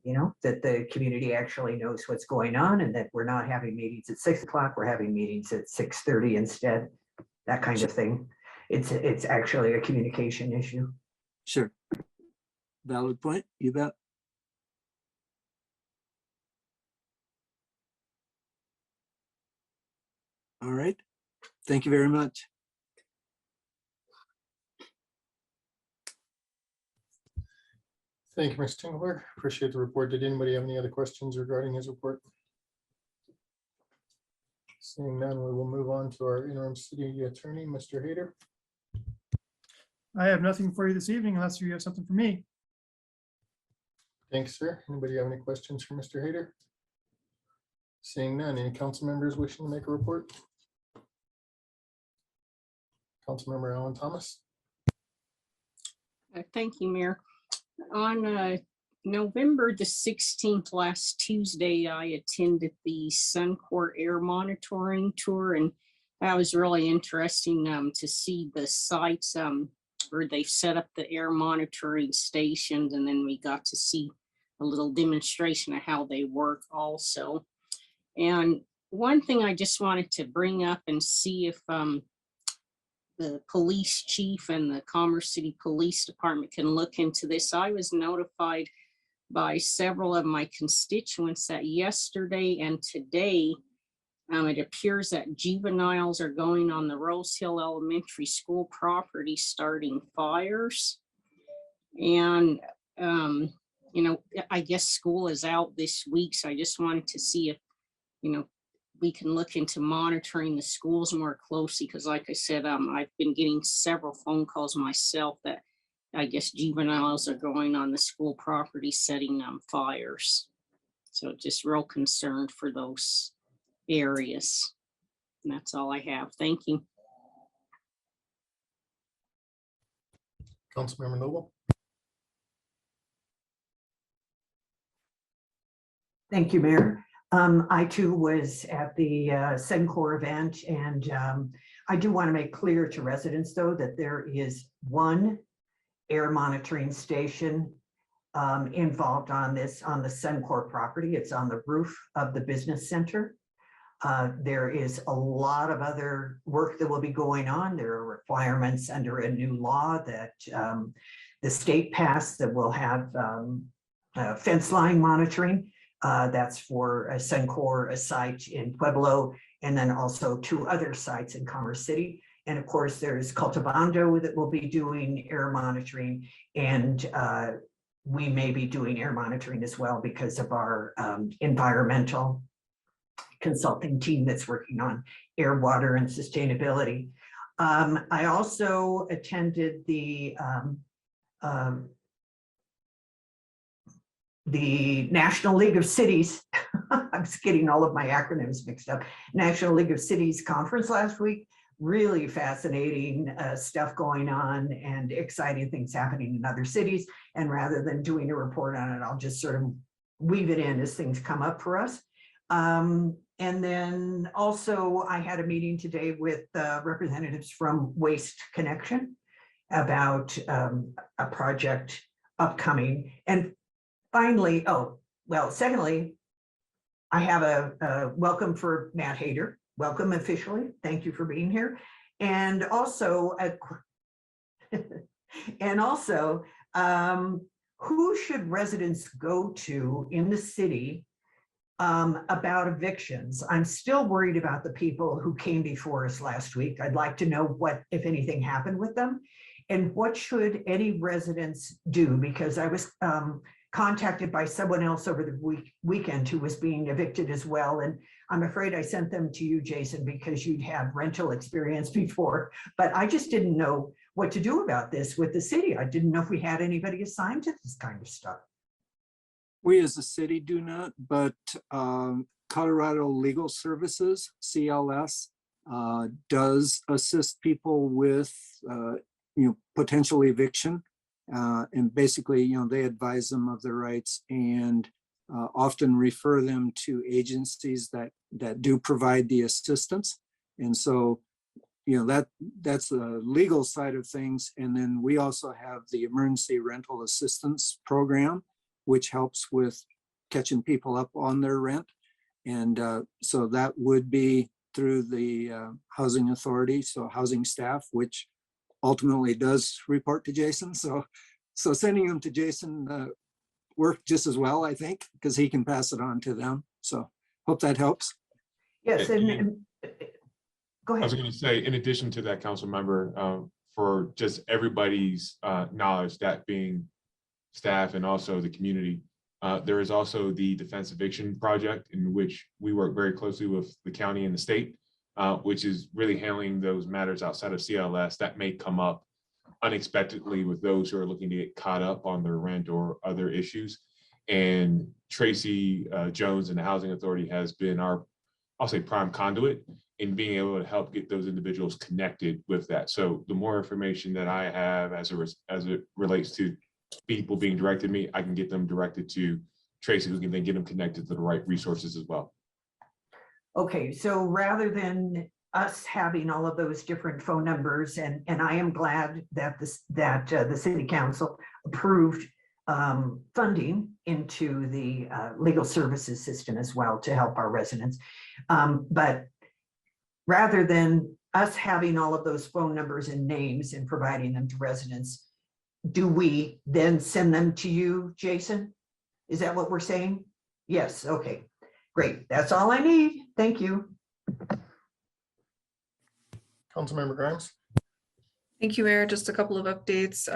You know, that the community actually knows what's going on and that we're not having meetings at 6 o'clock, we're having meetings at 6:30 instead, that kind of thing. It's actually a communication issue. Sure. Valid point, you bet. All right, thank you very much. Thank you, Mr. Tingleberg. Appreciate the report. Did anybody have any other questions regarding his report? Seeing none, we will move on to our interim city attorney, Mr. Hayter. I have nothing for you this evening unless you have something for me. Thanks, sir. Anybody have any questions for Mr. Hayter? Seeing none, any council members wishing to make a report? Councilmember Alan Thomas. Thank you, Mayor. On November the 16th, last Tuesday, I attended the Suncor air monitoring tour, and that was really interesting to see the sites where they've set up the air monitoring stations, and then we got to see a little demonstration of how they work also. And one thing I just wanted to bring up and see if the police chief and the Commerce City Police Department can look into this. I was notified by several of my constituents that yesterday and today, it appears that juveniles are going on the Rose Hill Elementary School property starting fires. And, you know, I guess school is out this week, so I just wanted to see if, you know, we can look into monitoring the schools more closely, because like I said, I've been getting several phone calls myself that I guess juveniles are going on the school property setting fires. So just real concerned for those areas. And that's all I have. Thank you. Councilmember Noble. Thank you, Mayor. I too was at the Suncor event, and I do want to make clear to residents, though, that there is one air monitoring station involved on the Suncor property. It's on the roof of the business center. There is a lot of other work that will be going on. There are requirements under a new law that the state passed that will have fence line monitoring. That's for a Suncor, a site in Pueblo, and then also 2 other sites in Commerce City. And of course, there's Cultivando that will be doing air monitoring, and we may be doing air monitoring as well because of our environmental consulting team that's working on air, water, and sustainability. I also attended the National League of Cities. I'm just getting all of my acronyms mixed up. National League of Cities conference last week. Really fascinating stuff going on and exciting things happening in other cities. And rather than doing a report on it, I'll just sort of weave it in as things come up for us. And then also I had a meeting today with representatives from Waste Connection about a project upcoming. And finally, secondly, I have a welcome for Matt Hader. Welcome officially. Thank you for being here. And also, who should residents go to in the city about evictions? I'm still worried about the people who came before us last week. I'd like to know what, if anything, happened with them, and what should any residents do, because I was contacted by someone else over the weekend who was being evicted as well. And I'm afraid I sent them to you, Jason, because you'd had rental experience before, but I just didn't know what to do about this with the city. I didn't know if we had anybody assigned to this kind of stuff. We as a city do not, but Colorado Legal Services, CLS, does assist people with potential eviction. And basically, they advise them of their rights and often refer them to agencies that do provide the assistance. And so, that's the legal side of things. And then we also have the Emergency Rental Assistance Program, which helps with catching people up on their rent. And so that would be through the housing authority, so housing staff, which ultimately does report to Jason. So sending them to Jason worked just as well, I think, because he can pass it on to them. So hope that helps. Yes, and go ahead. I was going to say, in addition to that, council member, for just everybody's knowledge, that being staff and also the community, there is also the Defense Eviction Project, in which we work very closely with the county and the state, which is really handling those matters outside of CLS that may come up unexpectedly with those who are looking to get caught up on their rent or other issues. And Tracy Jones and the Housing Authority has been our, I'll say, prime conduit in being able to help get those individuals connected with that. So the more information that I have as it relates to people being directed to me, I can get them directed to Tracy, who can then get them connected to the right resources as well. Okay, so rather than us having all of those different phone numbers, and I am glad that the city council approved funding into the legal services system as well to help our residents. But rather than us having all of those phone numbers and names and providing them to residents, do we then send them to you, Jason? Is that what we're saying? Yes, okay, great. That's all I need. Thank you. Councilmember Grimes. Thank you, Mayor. Just a couple of updates.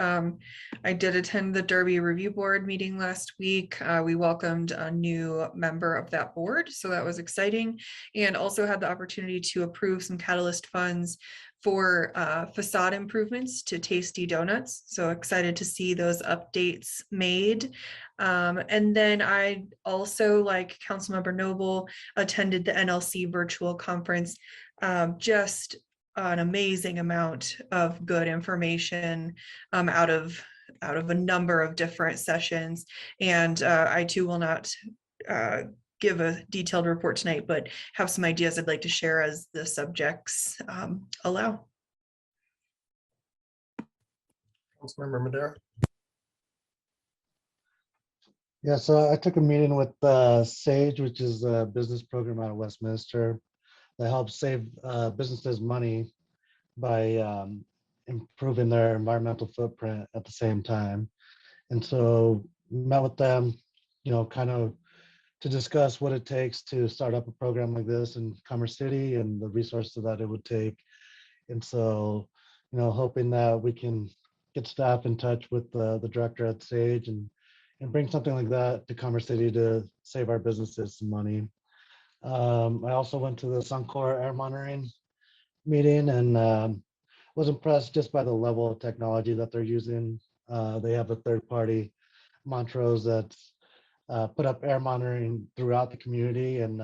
I did attend the Derby Review Board meeting last week. We welcomed a new member of that board, so that was exciting. And also had the opportunity to approve some Catalyst funds for facade improvements to Tasty Donuts. So excited to see those updates made. And then I also, like Councilmember Noble, attended the NLC virtual conference. Just an amazing amount of good information out of a number of different sessions. And I too will not give a detailed report tonight, but have some ideas I'd like to share as the subjects allow. Councilmember Madera. Yeah, so I took a meeting with SAGE, which is a business program out of Westminster that helps save businesses money by improving their environmental footprint at the same time. And so met with them, kind of to discuss what it takes to start up a program like this in Commerce City and the resources that it would take. And so, hoping that we can get staff in touch with the director at SAGE and bring something like that to Commerce City to save our businesses some money. I also went to the Suncor air monitoring meeting and was impressed just by the level of technology that they're using. They have a third-party Montrose that's put up air monitoring throughout the community, and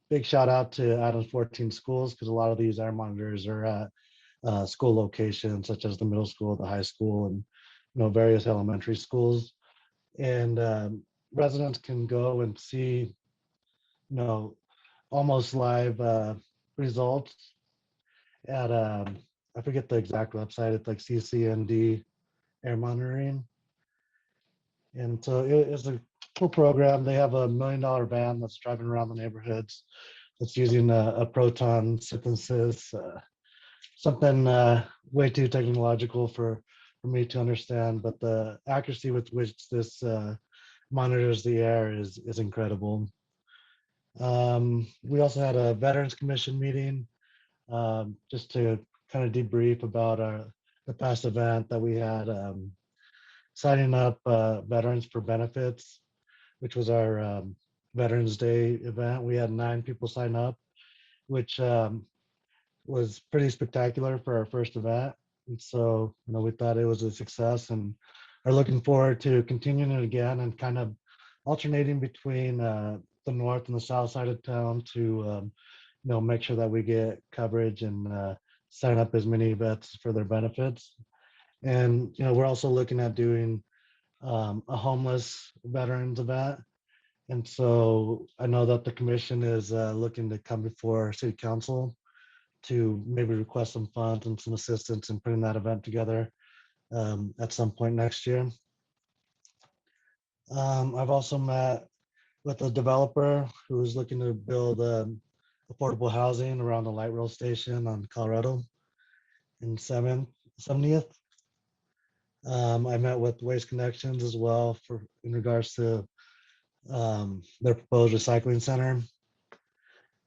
big shout out to Adams 14 schools, because a lot of these air monitors are at school locations such as the middle school, the high school, and various elementary schools. And residents can go and see almost live results at I forget the exact website. It's like CCND air monitoring. And so it's a cool program. They have $1 million van that's driving around the neighborhoods that's using a proton synthesis, something way too technological for me to understand, but the accuracy with which this monitors the air is incredible. We also had a Veterans Commission meeting just to kind of debrief about the past event that we had, signing up veterans for benefits, which was our Veterans Day event. We had 9 people sign up, which was pretty spectacular for our first event. And so, we thought it was a success and are looking forward to continuing it again and kind of alternating between the north and the south side of town to make sure that we get coverage and sign up as many vets for their benefits. And we're also looking at doing a homeless veterans event. And so I know that the commission is looking to come before city council to maybe request some funds and some assistance in putting that event together at some point next year. I've also met with a developer who is looking to build affordable housing around the light rail station on Colorado in 70th. I met with Waste Connections as well in regards to their proposed recycling center.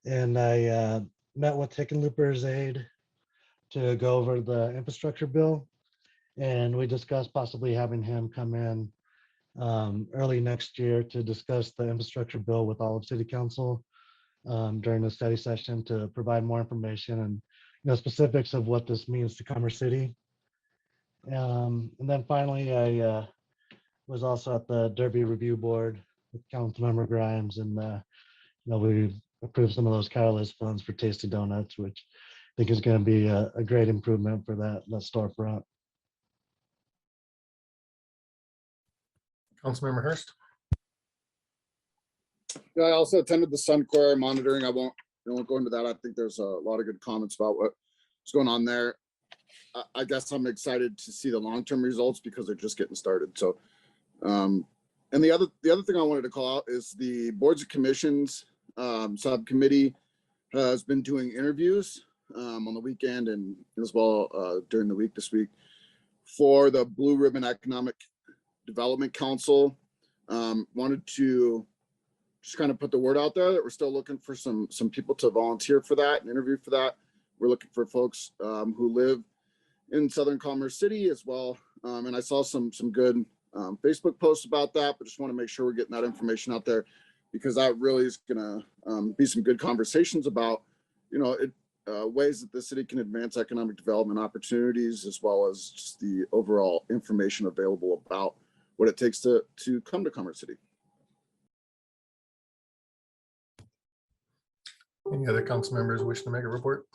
And I met with Hickenlooper's aide to go over the infrastructure bill. And we discussed possibly having him come in early next year to discuss the infrastructure bill with all of city council during the study session to provide more information and specifics of what this means to Commerce City. And then finally, I was also at the Derby Review Board with Councilmember Grimes, and we approved some of those Catalyze funds for Tasty Donuts, which I think is going to be a great improvement for that storefront. Councilmember Hurst. Yeah, I also attended the Suncor monitoring. I won't go into that. I think there's a lot of good comments about what's going on there. I guess I'm excited to see the long-term results because they're just getting started. So And the other thing I wanted to call out is the boards and commissions subcommittee has been doing interviews on the weekend and as well during the week this week for the Blue Ribbon Economic Development Council. Wanted to just kind of put the word out there that we're still looking for some people to volunteer for that and interview for that. We're looking for folks who live in Southern Commerce City as well. And I saw some good Facebook posts about that, but just want to make sure we're getting that information out there, because that really is going to be some good conversations about, ways that the city can advance economic development opportunities, as well as just the overall information available about what it takes to come to Commerce City. Any other council members wishing to make a report?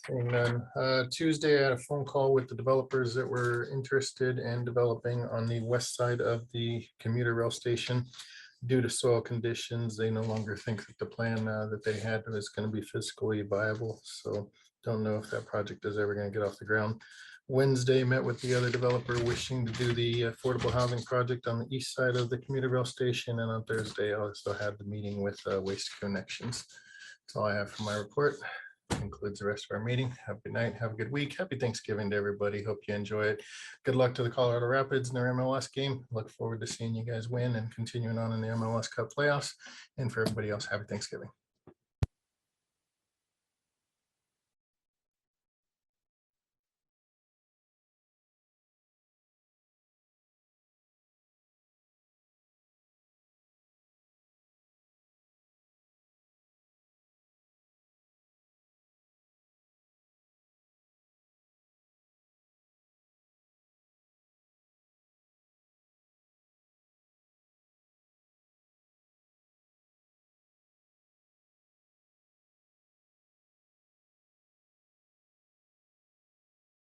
And then Tuesday, I had a phone call with the developers that were interested in developing on the west side of the commuter rail station. Due to soil conditions, they no longer think that the plan that they had was going to be fiscally viable. So don't know if that project is ever going to get off the ground. Wednesday, met with the other developer wishing to do the affordable housing project on the east side of the commuter rail station. And on Thursday, I also had the meeting with Waste Connections. That's all I have for my report. Concludes the rest of our meeting. Have a good night. Have a good week. Happy Thanksgiving to everybody. Hope you enjoy it. Good luck to the Colorado Rapids in their MLS game. Look forward to seeing you guys win and continuing on in the MLS Cup playoffs. And for everybody else, happy Thanksgiving.